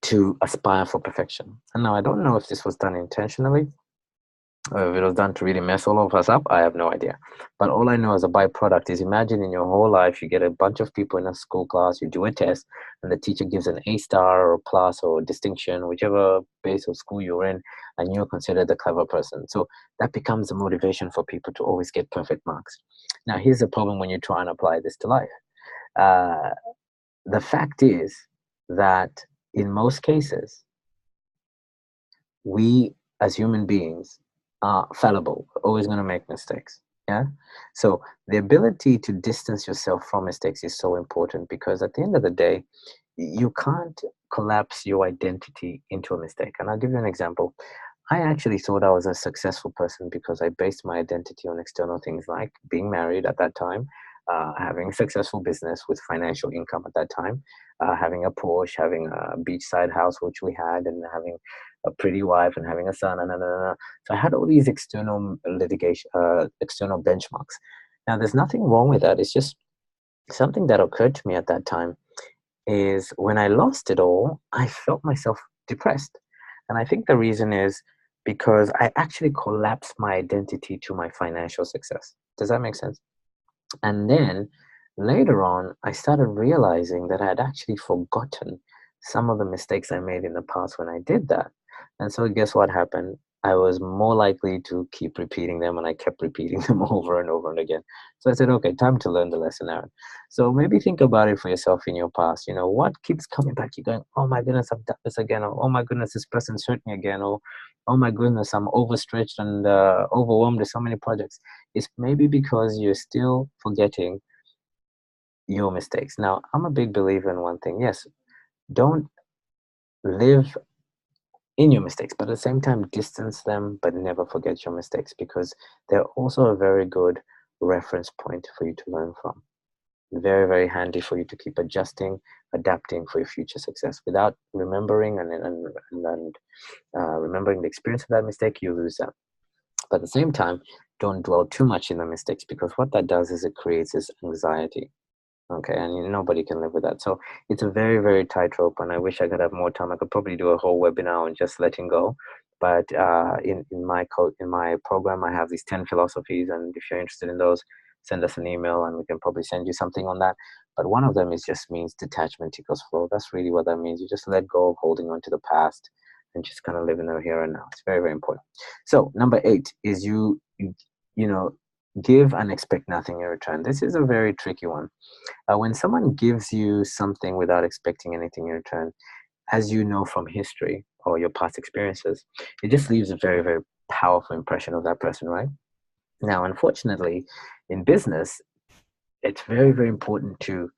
to aspire for perfection. And now I don't know if this was done intentionally, or if it was done to really mess all of us up. I have no idea. But all I know as a byproduct is, imagine in your whole life, you get a bunch of people in a school class, you do a test, and the teacher gives an A star or plus or distinction, whichever base of school you're in, and you're considered the clever person. So that becomes a motivation for people to always get perfect marks. Now, here's the problem when you try and apply this to life. The fact is that in most cases, we as human beings are fallible. We're always going to make mistakes. Yeah. So the ability to distance yourself from mistakes is so important because at the end of the day, you can't collapse your identity into a mistake. And I'll give you an example. I actually thought I was a successful person because I based my identity on external things like being married at that time, having a successful business with financial income at that time, having a Porsche, having a beachside house, which we had, and having a pretty wife and having a son. And so I had all these external benchmarks. Now, there's nothing wrong with that. It's just something that occurred to me at that time is when I lost it all, I felt myself depressed. And I think the reason is because I actually collapsed my identity to my financial success. Does that make sense? And then later on, I started realizing that I had actually forgotten some of the mistakes I made in the past when I did that. And so, guess what happened? I was more likely to keep repeating them, and I kept repeating them over and over and again. So I said, okay, time to learn the lesson, Aaron. So maybe think about it for yourself in your past. You know, what keeps coming back? You're going, oh my goodness, I've done this again. Or, oh my goodness, this person's hurt me again. Or, oh my goodness, I'm overstretched and overwhelmed with so many projects. It's maybe because you're still forgetting your mistakes. Now, I'm a big believer in one thing. Yes, don't live in your mistakes, but at the same time, distance them, but never forget your mistakes because they're also a very good reference point for you to learn from. Very, very handy for you to keep adjusting, adapting for your future success. Without remembering and remembering the experience of that mistake, you lose that. But at the same time, don't dwell too much in the mistakes because what that does is it creates this anxiety. Okay, and nobody can live with that. So it's a very, very tightrope, and I wish I could have more time. I could probably do a whole webinar on just letting go. But in my program, I have these 10 philosophies, and if you're interested in those, send us an email, and we can probably send you something on that. But one of them is just means detachment equals flow. That's really what that means. You just let go of holding on to the past and just kind of live in the here and now. It's very, very important. So number 8 is you know give and expect nothing in return. This is a very tricky one. When someone gives you something without expecting anything in return, as you know from history or your past experiences, it just leaves a very, very powerful impression of that person, right? Now, unfortunately, in business, it's very, very important to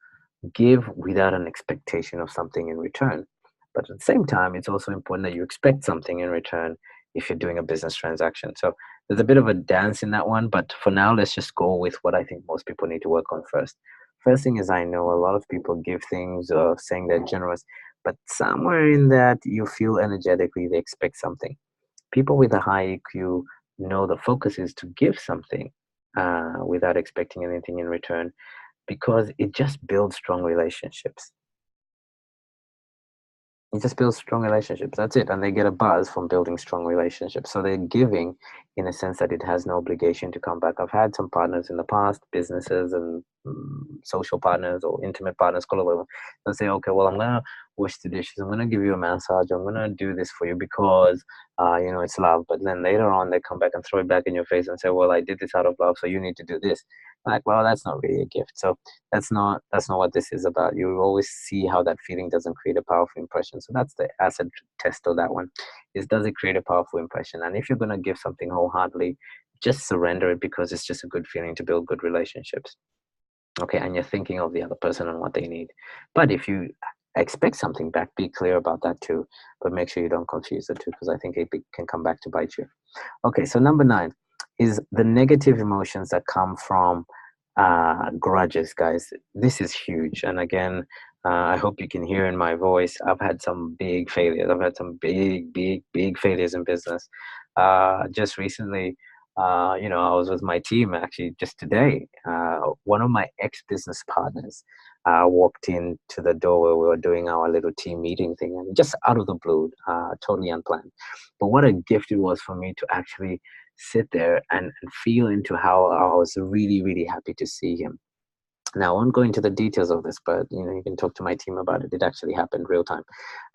give without an expectation of something in return. But at the same time, it's also important that you expect something in return if you're doing a business transaction. So there's a bit of a dance in that one, but for now, let's just go with what I think most people need to work on first. First thing is, I know a lot of people give things saying they're generous, but somewhere in that, you feel energetically they expect something. People with a high EQ know the focus is to give something without expecting anything in return because it just builds strong relationships. It just builds strong relationships. That's it. And they get a buzz from building strong relationships. So they're giving in a sense that it has no obligation to come back. I've had some partners in the past, businesses and social partners or intimate partners, call it whatever. They'll say, okay, well, I'm going to wash the dishes. I'm going to give you a massage. I'm going to do this for you because, it's love. But then later on, they come back and throw it back in your face and say, well, I did this out of love, so you need to do this. Like, well, that's not really a gift. So that's not what this is about. You always see how that feeling doesn't create a powerful impression. So that's the acid test of that one. Is does it create a powerful impression? And if you're gonna give something wholeheartedly, just surrender it because it's just a good feeling to build good relationships. Okay, and you're thinking of the other person and what they need. But if you expect something back, be clear about that too. But make sure you don't confuse the two because I think can come back to bite you. Okay, so number 9 is the negative emotions that come from grudges, guys. This is huge. And again, I hope you can hear in my voice, I've had some big failures. I've had some big, big, big failures in business. Just recently, I was with my team actually just today. One of my ex-business partners walked into the door where we were doing our little team meeting thing, and just out of the blue, totally unplanned. But what a gift it was for me to actually sit there and feel into how I was really, really happy to see him. Now, I won't go into the details of this, but you can talk to my team about it. It actually happened real time,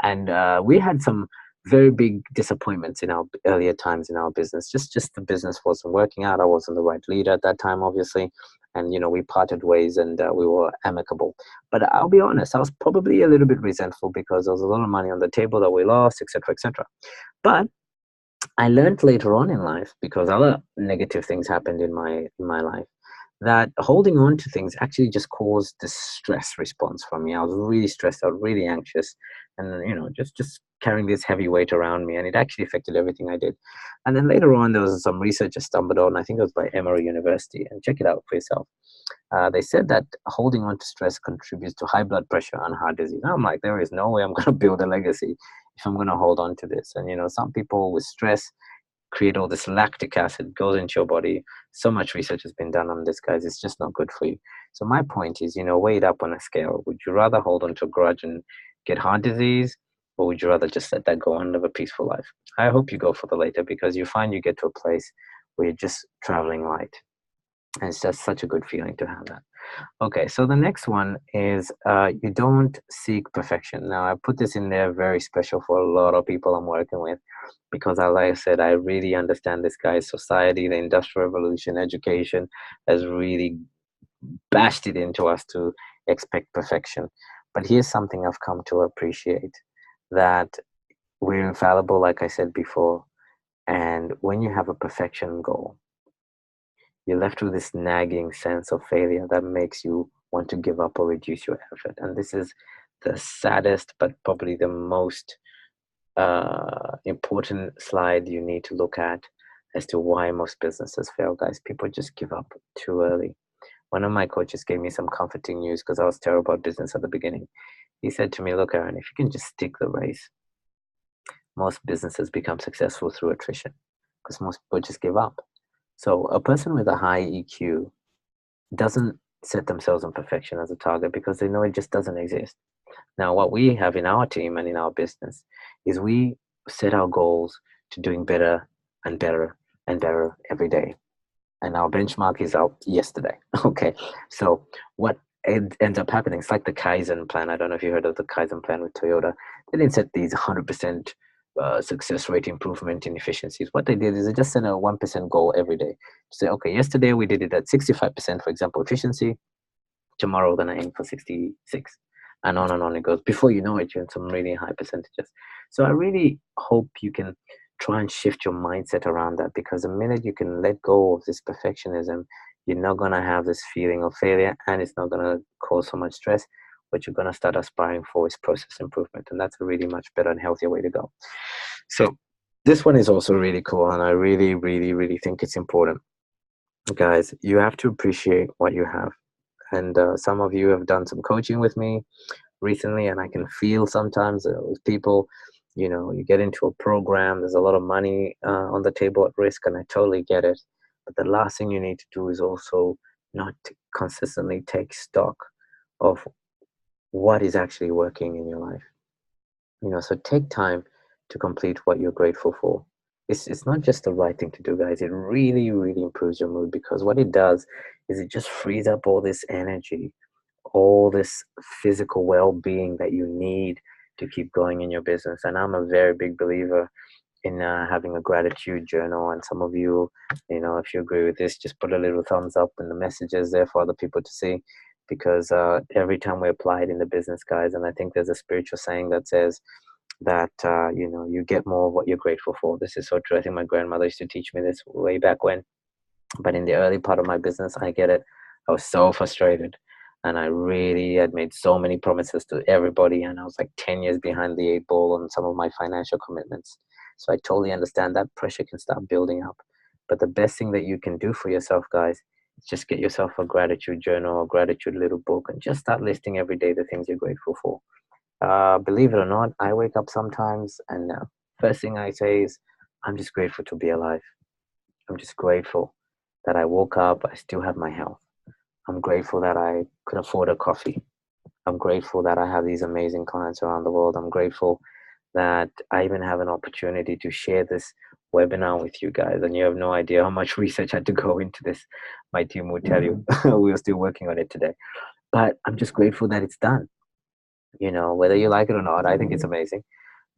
and we had some very big disappointments in our earlier times in our business. Just the business wasn't working out. I wasn't the right leader at that time, obviously, and we parted ways and we were amicable. But I'll be honest, I was probably a little bit resentful because there was a lot of money on the table that we lost, etc., etc. But I learned later on in life, because other negative things happened in my life, that holding on to things actually just caused this stress response for me. I was really stressed out, really anxious, and just carrying this heavy weight around me, and it actually affected everything I did. And then later on, there was some research I stumbled on. I think it was by Emory University, and check it out for yourself. They said that holding on to stress contributes to high blood pressure and heart disease. I'm like, there is no way I'm going to build a legacy if I'm going to hold on to this. And some people with stress create all this lactic acid, goes into your body. So much research has been done on this, guys. It's just not good for you. So my point is, weigh it up on a scale. Would you rather hold on to a grudge and get heart disease, or would you rather just let that go and live a peaceful life? I hope you go for the later, because you find you get to a place where you're just traveling light. And it's just such a good feeling to have that. Okay, so the next one is you don't seek perfection. Now, I put this in there very special for a lot of people I'm working with, because like I said, I really understand this, guy's society, the Industrial Revolution, education has really bashed it into us to expect perfection. But here's something I've come to appreciate, that we're infallible, like I said before. And when you have a perfection goal, you're left with this nagging sense of failure that makes you want to give up or reduce your effort. And this is the saddest, but probably the most important slide you need to look at as to why most businesses fail, guys. People just give up too early. One of my coaches gave me some comforting news, because I was terrible at business at the beginning. He said to me, look, Aaron, if you can just stick the race, most businesses become successful through attrition, because most people just give up. So a person with a high EQ doesn't set themselves on perfection as a target, because they know it just doesn't exist. Now, what we have in our team and in our business is we set our goals to doing better and better and better every day. And our benchmark is out yesterday. Okay. So what ends up happening, it's like the Kaizen plan. I don't know if you heard of the Kaizen plan with Toyota. They didn't set these 100% success rate improvement in efficiencies. What they did is they just set a 1% goal every day. Say, okay, yesterday we did it at 65%, for example, efficiency. Tomorrow, then I aim for 66, and on it goes. Before you know it, you're in some really high percentages. So I really hope you can try and shift your mindset around that, because the minute you can let go of this perfectionism, you're not going to have this feeling of failure, and it's not going to cause so much stress. What you're going to start aspiring for is process improvement, and that's a really much better and healthier way to go. So this one is also really cool, and I really, really, really think it's important. Guys, you have to appreciate what you have. And some of you have done some coaching with me recently, and I can feel sometimes with people, you get into a program, there's a lot of money on the table at risk, and I totally get it. But the last thing you need to do is also not to consistently take stock of what is actually working in your life. So take time to complete what you're grateful for. It's not just the right thing to do, guys. It really, really improves your mood, because what it does is it just frees up all this energy, all this physical well-being that you need to keep going in your business. And I'm a very big believer in having a gratitude journal. And some of you, if you agree with this, just put a little thumbs up in the messages there for other people to see, because every time we apply it in the business, guys, and I think there's a spiritual saying that says that you get more of what you're grateful for. This is so true. I think my grandmother used to teach me this way back when. But in the early part of my business, I get it. I was so frustrated, and I really had made so many promises to everybody, and I was like 10 years behind the eight ball on some of my financial commitments. So I totally understand that pressure can start building up. But the best thing that you can do for yourself, guys, is just get yourself a gratitude journal or gratitude little book, and just start listing every day the things you're grateful for. Believe it or not, I wake up sometimes, and first thing I say is, I'm just grateful to be alive. I'm just grateful that I woke up, I still have my health. I'm grateful that I could afford a coffee. I'm grateful that I have these amazing clients around the world. I'm grateful that I even have an opportunity to share this webinar with you guys. And you have no idea how much research had to go into this. My team will tell you. We're still working on it today. But I'm just grateful that it's done. Whether you like it or not, I think it's amazing.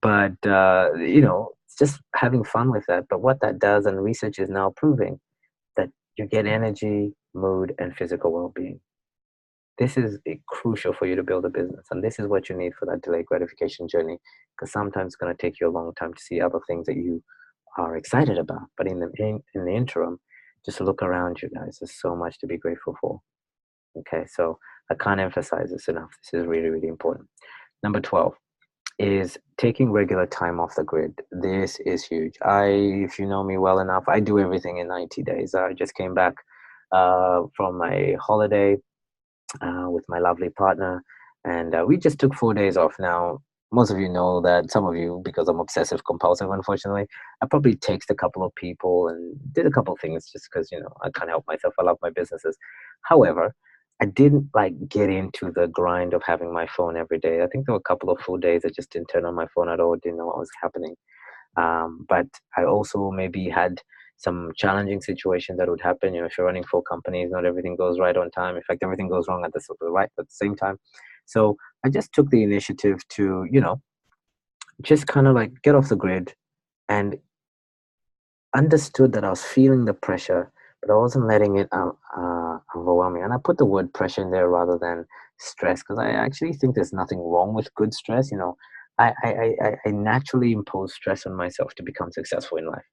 But, it's just having fun with that. But what that does, and research is now proving, that you get energy, mood, and physical well-being. This is crucial for you to build a business, and this is what you need for that delayed gratification journey, because sometimes it's going to take you a long time to see other things that you are excited about. But in the interim, just look around you guys. There's so much to be grateful for. Okay, so I can't emphasize this enough. This is really, really important. Number 12 is taking regular time off the grid. This is huge. If you know me well enough, I do everything in 90 days. I just came back from my holiday with my lovely partner, and we just took 4 days off. Now, most of you know that, some of you, because I'm obsessive compulsive, unfortunately, I probably texted a couple of people and did a couple of things just because, I can't help myself. I love my businesses. However, I didn't like get into the grind of having my phone every day. I think there were a couple of full days I just didn't turn on my phone at all, didn't know what was happening. But I also maybe had some challenging situations that would happen. If you're running 4 companies, not everything goes right on time. In fact, everything goes wrong at the right at the same time. So I just took the initiative to, just kind of like get off the grid, and understood that I was feeling the pressure, but I wasn't letting it overwhelm me. And I put the word pressure in there rather than stress, because I actually think there's nothing wrong with good stress. I naturally impose stress on myself to become successful in life,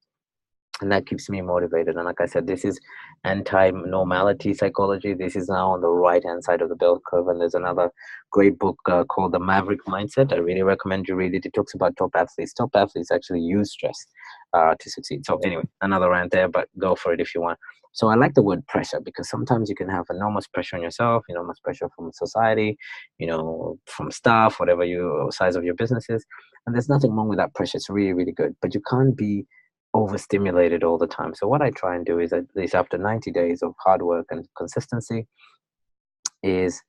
and that keeps me motivated. And like I said, this is anti-normality psychology. This is now on the right hand side of the bell curve. And there's another great book called The Maverick Mindset. I really recommend you read it. It talks about top athletes. Top athletes actually use stress to succeed. So anyway, another rant there, but go for it if you want. So I like the word pressure, because sometimes you can have enormous pressure on yourself, enormous pressure from society, from staff, whatever your size of your business is. And there's nothing wrong with that pressure. It's really, really good. But you can't be overstimulated all the time. So what I try and do is, at least after 90 days of hard work and consistency, is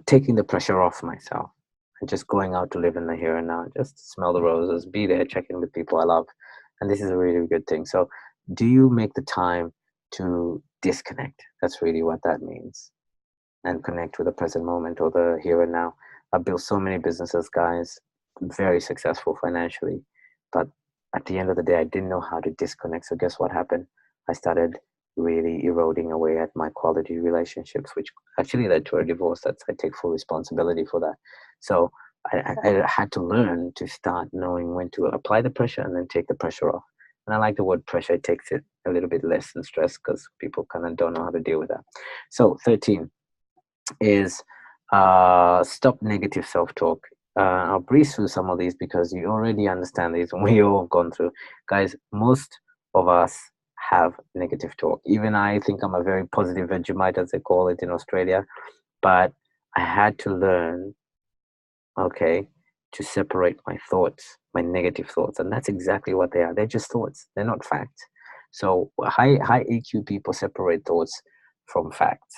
taking the pressure off myself and just going out to live in the here and now, just smell the roses, be there, check in with people I love. And this is a really good thing. So do you make the time to disconnect? That's really what that means. And connect with the present moment, or the here and now. I've built so many businesses, guys, very successful financially. But at the end of the day, I didn't know how to disconnect. So guess what happened? I started really eroding away at my quality relationships, which actually led to a divorce. I take full responsibility for that. So I had to learn to start knowing when to apply the pressure and then take the pressure off. And I like the word pressure. It takes it a little bit less than stress, because people kind of don't know how to deal with that. So 13 is stop negative self-talk. I'll breeze through some of these because you already understand these and we all have gone through. Guys, most of us have negative talk. Even I think I'm a very positive Vegemite, as they call it in Australia, but I had to learn, okay, to separate my thoughts, my negative thoughts. And that's exactly what they are. They're just thoughts. They're not facts. So high EQ people separate thoughts from facts.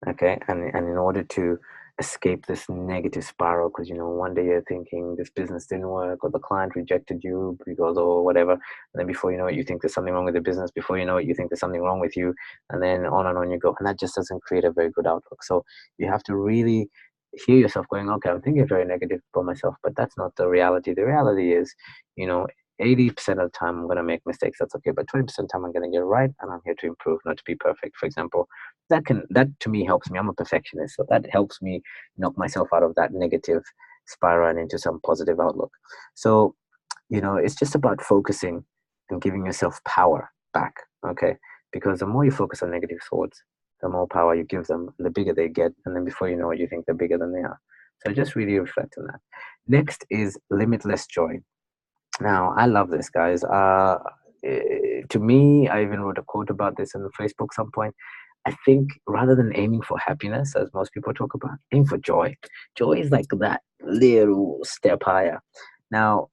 Okay, and in order to escape this negative spiral, because one day you're thinking this business didn't work, or the client rejected you because, or whatever, and then before you know it, you think there's something wrong with the business. Before you know it, you think there's something wrong with you, and then on you go. And that just doesn't create a very good outlook. So you have to really hear yourself going, okay, I'm thinking very negative about myself, but that's not the reality. The reality is, you know 80% of the time I'm going to make mistakes. That's okay. But 20% of the time I'm going to get it right, and I'm here to improve, not to be perfect. For example, that to me helps me. I'm a perfectionist, so that helps me knock myself out of that negative spiral and into some positive outlook. So it's just about focusing and giving yourself power back. Okay, because the more you focus on negative thoughts, the more power you give them, the bigger they get, and then before you know it, you think they're bigger than they are. So just really reflect on that. Next is limitless joy. Now, I love this, guys. To me, I even wrote a quote about this on Facebook some point. I think rather than aiming for happiness, as most people talk about, aim for joy. Joy is like that little step higher. Now,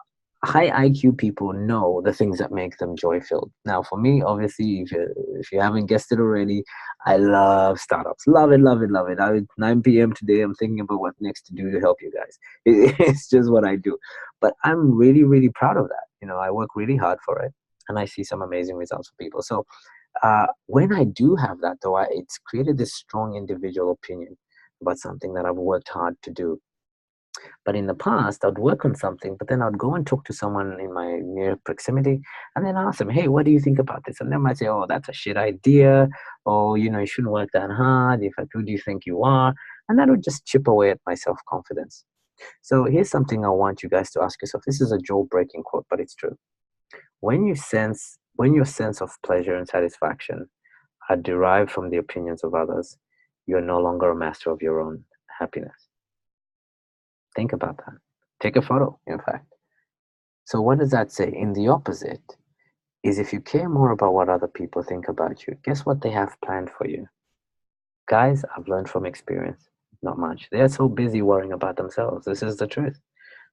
high IQ people know the things that make them joy filled. Now, for me, obviously, if you haven't guessed it already, I love startups. Love it, love it, love it. 9 p.m. today, I'm thinking about what next to do to help you guys. It's just what I do. But I'm really, really proud of that. I work really hard for it, and I see some amazing results for people. So when I do have that, though, it's created this strong individual opinion about something that I've worked hard to do. But in the past, I'd work on something, but then I'd go and talk to someone in my near proximity and then ask them, hey, what do you think about this? And they might say, oh, that's a shit idea. Or, you shouldn't work that hard. In fact, who do you think you are? And that would just chip away at my self-confidence. So here's something I want you guys to ask yourself. This is a jaw-breaking quote, but it's true. When your sense of pleasure and satisfaction are derived from the opinions of others, you're no longer a master of your own happiness. Think about that. Take a photo, in fact. So what does that say? In the opposite is if you care more about what other people think about you, guess what they have planned for you? Guys, I've learned from experience, not much. They're so busy worrying about themselves. This is the truth.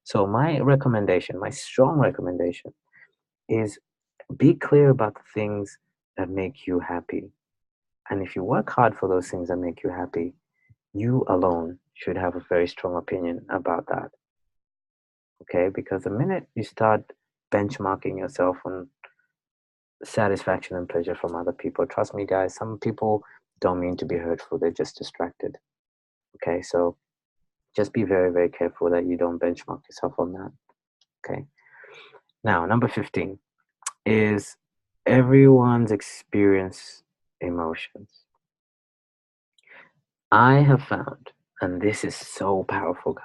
So my recommendation, my strong recommendation is be clear about the things that make you happy. And if you work hard for those things that make you happy, you alone should have a very strong opinion about that. Okay? Because the minute you start benchmarking yourself on satisfaction and pleasure from other people, trust me, guys, some people don't mean to be hurtful, they're just distracted. Okay? So just be very, very careful that you don't benchmark yourself on that. Okay? Now, number 15 is everyone's experience emotions. I have found, and this is so powerful, guys.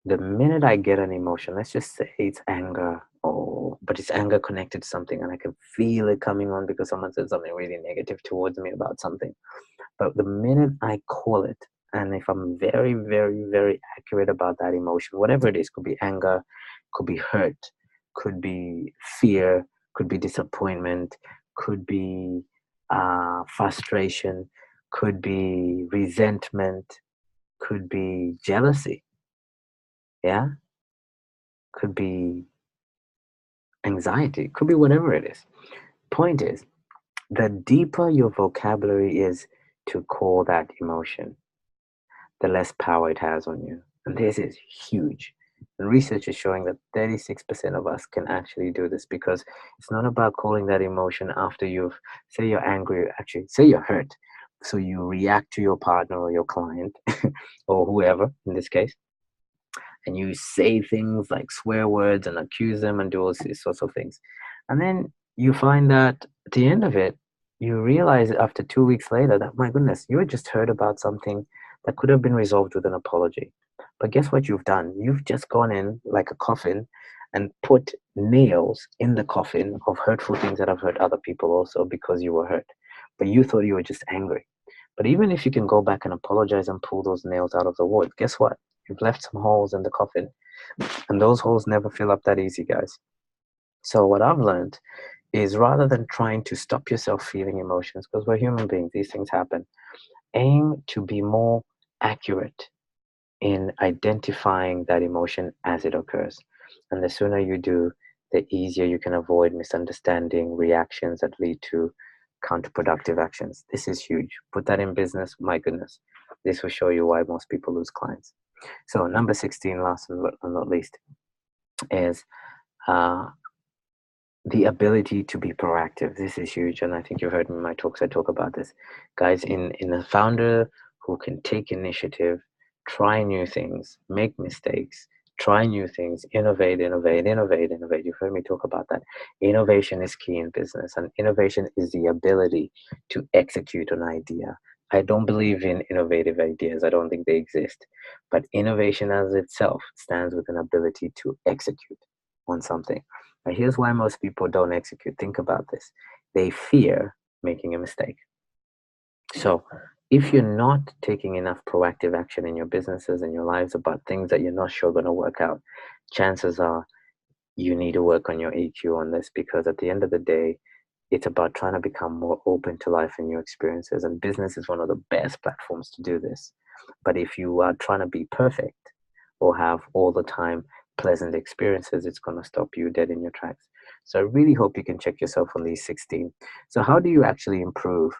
The minute I get an emotion, let's just say it's anger, but it's anger connected to something, and I can feel it coming on because someone said something really negative towards me about something. But the minute I call it, and if I'm very, very, very accurate about that emotion, whatever it is, could be anger, could be hurt, could be fear, could be disappointment, could be frustration, could be resentment, could be jealousy, yeah, could be anxiety, could be whatever it is. Point is, the deeper your vocabulary is to call that emotion, the less power it has on you. And this is huge. And research is showing that 36% of us can actually do this because it's not about calling that emotion after you've, say you're angry, actually, say you're hurt. So you react to your partner or your client or whoever in this case, and you say things like swear words and accuse them and do all these sorts of things. And then you find that at the end of it, you realize after 2 weeks later that, my goodness, you had just heard about something that could have been resolved with an apology. But guess what you've done? You've just gone in like a coffin and put nails in the coffin of hurtful things that have hurt other people also because you were hurt. But you thought you were just angry. But even if you can go back and apologize and pull those nails out of the wood, guess what? You've left some holes in the coffin, and those holes never fill up that easy, guys. So what I've learned is rather than trying to stop yourself feeling emotions, because we're human beings, these things happen, aim to be more accurate in identifying that emotion as it occurs. And the sooner you do, the easier you can avoid misunderstanding reactions that lead to counterproductive actions. This is huge. Put that in business, my goodness. This will show you why most people lose clients. So number 16, last and not least, is uh, the ability to be proactive. This is huge, and I think you've heard me in my talks. I talk about this, guys. In a founder who can take initiative, try new things, make mistakes, try new things, innovate, innovate, innovate, innovate. You've heard me talk about that. Innovation is key in business, and innovation is the ability to execute an idea. I don't believe in innovative ideas. I don't think they exist. But innovation as itself stands with an ability to execute on something. Now, here's why most people don't execute. Think about this. They fear making a mistake. So, if you're not taking enough proactive action in your businesses and your lives about things that you're not sure going to work out, chances are you need to work on your EQ on this because at the end of the day, it's about trying to become more open to life and new experiences. And business is one of the best platforms to do this. But if you are trying to be perfect or have all the time pleasant experiences, it's going to stop you dead in your tracks. So I really hope you can check yourself on these 16. So how do you actually improve?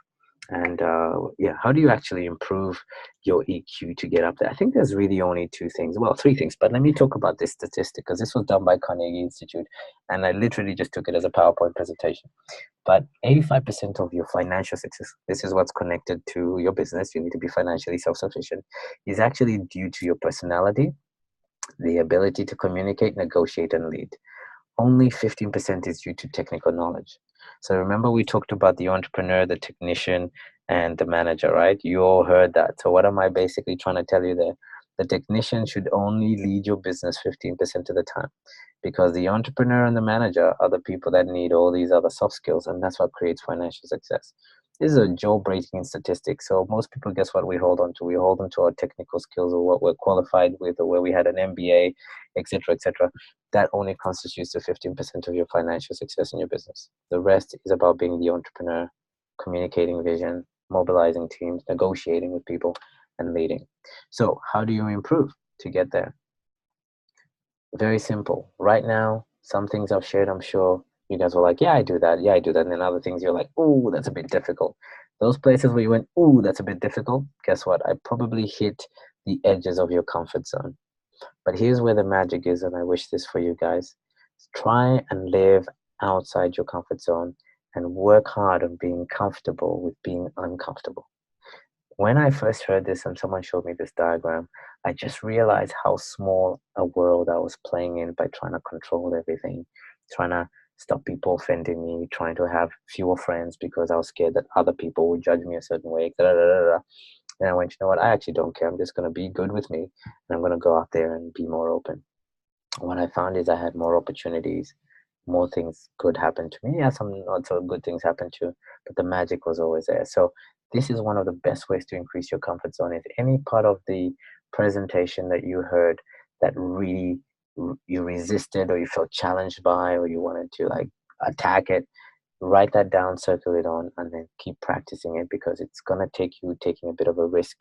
And how do you actually improve your EQ to get up there? I think there's really only two things, well, three things, but let me talk about this statistic because this was done by Carnegie Institute and I literally just took it as a PowerPoint presentation. But 85% of your financial success, this is what's connected to your business, you need to be financially self-sufficient, is actually due to your personality, the ability to communicate, negotiate, and lead. Only 15% is due to technical knowledge. So remember we talked about the entrepreneur, the technician, and the manager, right? You all heard that. So what am I basically trying to tell you there? The technician should only lead your business 15% of the time, because the entrepreneur and the manager are the people that need all these other soft skills, and that's what creates financial success. This is a jaw-breaking statistic. So most people, guess what we hold on to? We hold on to our technical skills, or what we're qualified with, or where we had an MBA, etc., etc. That only constitutes the 15% of your financial success in your business. The rest is about being the entrepreneur, communicating vision, mobilizing teams, negotiating with people, and leading. So how do you improve to get there? Very simple. Right now, some things I've shared, I'm sure you guys were like, yeah, I do that. Yeah, I do that. And then other things you're like, oh, that's a bit difficult. Those places where you went, oh, that's a bit difficult. Guess what? I probably hit the edges of your comfort zone. But here's where the magic is, and I wish this for you guys. Try and live outside your comfort zone and work hard on being comfortable with being uncomfortable. When I first heard this and someone showed me this diagram, I just realized how small a world I was playing in by trying to control everything, trying to stop people offending me, trying to have fewer friends because I was scared that other people would judge me a certain way. Da, da, da, da. And I went, you know what? I actually don't care. I'm just going to be good with me, and I'm going to go out there and be more open. What I found is I had more opportunities, more things could happen to me. Yeah, some not so good things happened too, but the magic was always there. So this is one of the best ways to increase your comfort zone. If any part of the presentation that you heard that really you resisted, or you felt challenged by, or you wanted to like attack it, write that down, circle it on, and then keep practicing it, because it's going to take you taking a bit of a risk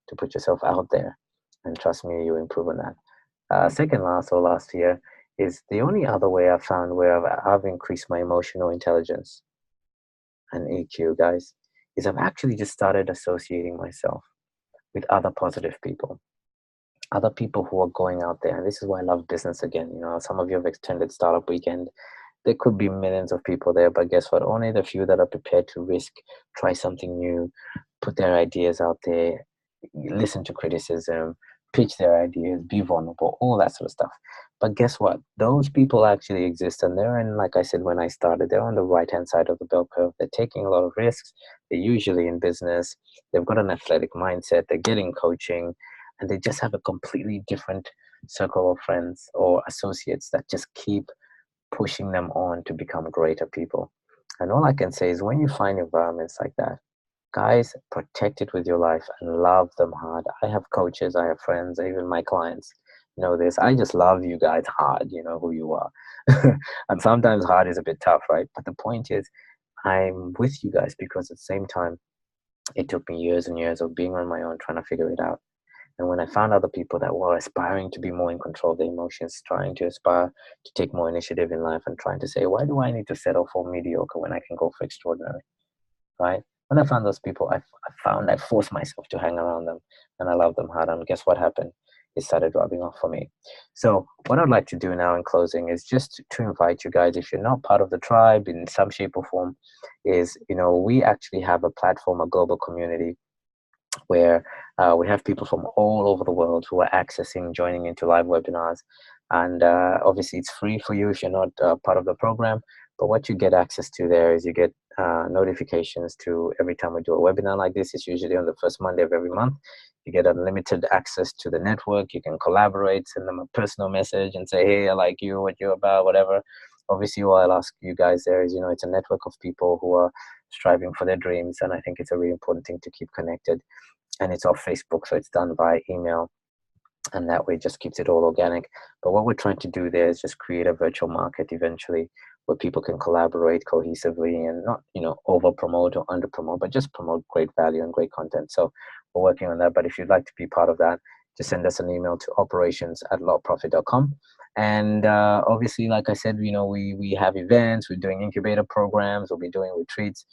to put yourself out there. And trust me, you improve on that. Second last or last year is the only other way I've found where I've increased my emotional intelligence and EQ, guys, is I've actually just started associating myself with other positive people, other people who are going out there. And this is why I love business again. You know, some of you have attended Startup Weekend. There could be millions of people there, but guess what? Only the few that are prepared to risk, try something new, put their ideas out there, listen to criticism, pitch their ideas, be vulnerable, all that sort of stuff. But guess what? Those people actually exist, and they're in, like I said when I started, they're on the right hand side of the bell curve. They're taking a lot of risks. They're usually in business. They've got an athletic mindset. They're getting coaching, and they just have a completely different circle of friends or associates that just keep pushing them on to become greater people. And all I can say is, when you find environments like that, guys, protect it with your life and love them hard. I have coaches, I have friends, even my clients know this. I just love you guys hard. You know who you are. And sometimes hard is a bit tough, right? But the point is, I'm with you guys because at the same time, it took me years and years of being on my own, trying to figure it out. And when I found other people that were aspiring to be more in control of their emotions, trying to aspire to take more initiative in life, and trying to say, why do I need to settle for mediocre when I can go for extraordinary? Right? When I found those people, I forced myself to hang around them, and I love them hard. And guess what happened? It started rubbing off for me. So what I'd like to do now in closing is just to invite you guys, if you're not part of the tribe in some shape or form, is, we actually have a platform, a global community, where we have people from all over the world who are accessing, joining into live webinars. And obviously, it's free for you if you're not part of the program. But what you get access to there is you get notifications to every time we do a webinar like this. It's usually on the first Monday of every month. You get unlimited access to the network. You can collaborate, send them a personal message and say, hey, I like you, what you're about, whatever. Obviously, what I'll ask you guys there is, it's a network of people who are striving for their dreams. And I think it's a really important thing to keep connected. And it's off Facebook, so it's done by email, and that way it just keeps it all organic. But what we're trying to do there is just create a virtual market eventually, where people can collaborate cohesively and not, over promote or under promote, but just promote great value and great content. So we're working on that. But if you'd like to be part of that, just send us an email to operations@lawprofit.com. And obviously, like I said, we have events, we're doing incubator programs, we'll be doing retreats.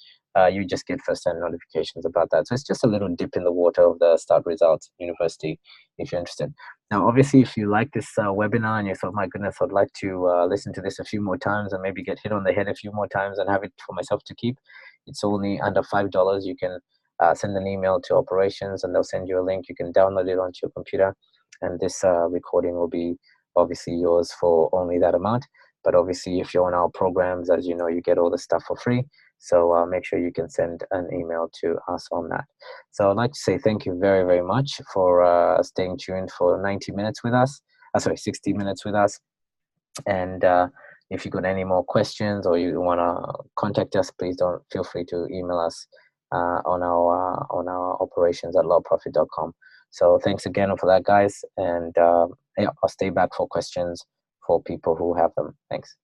You just get first-hand notifications about that. So it's just a little dip in the water of the Start Results University, if you're interested. Now, obviously, if you like this webinar and you thought, my goodness, I'd like to listen to this a few more times and maybe get hit on the head a few more times and have it for myself to keep, it's only under $5. You can send an email to operations and they'll send you a link. You can download it onto your computer, and this recording will be obviously yours for only that amount. But obviously, if you're on our programs, as you know, you get all the stuff for free. So make sure you can send an email to us on that. So I'd like to say thank you very, very much for staying tuned for 90 minutes with us. Sorry, 60 minutes with us. And if you got any more questions or you want to contact us, please don't feel free to email us on our operations at lawprofit.com. So thanks again for that, guys. And yeah, I'll stay back for questions for people who have them. Thanks.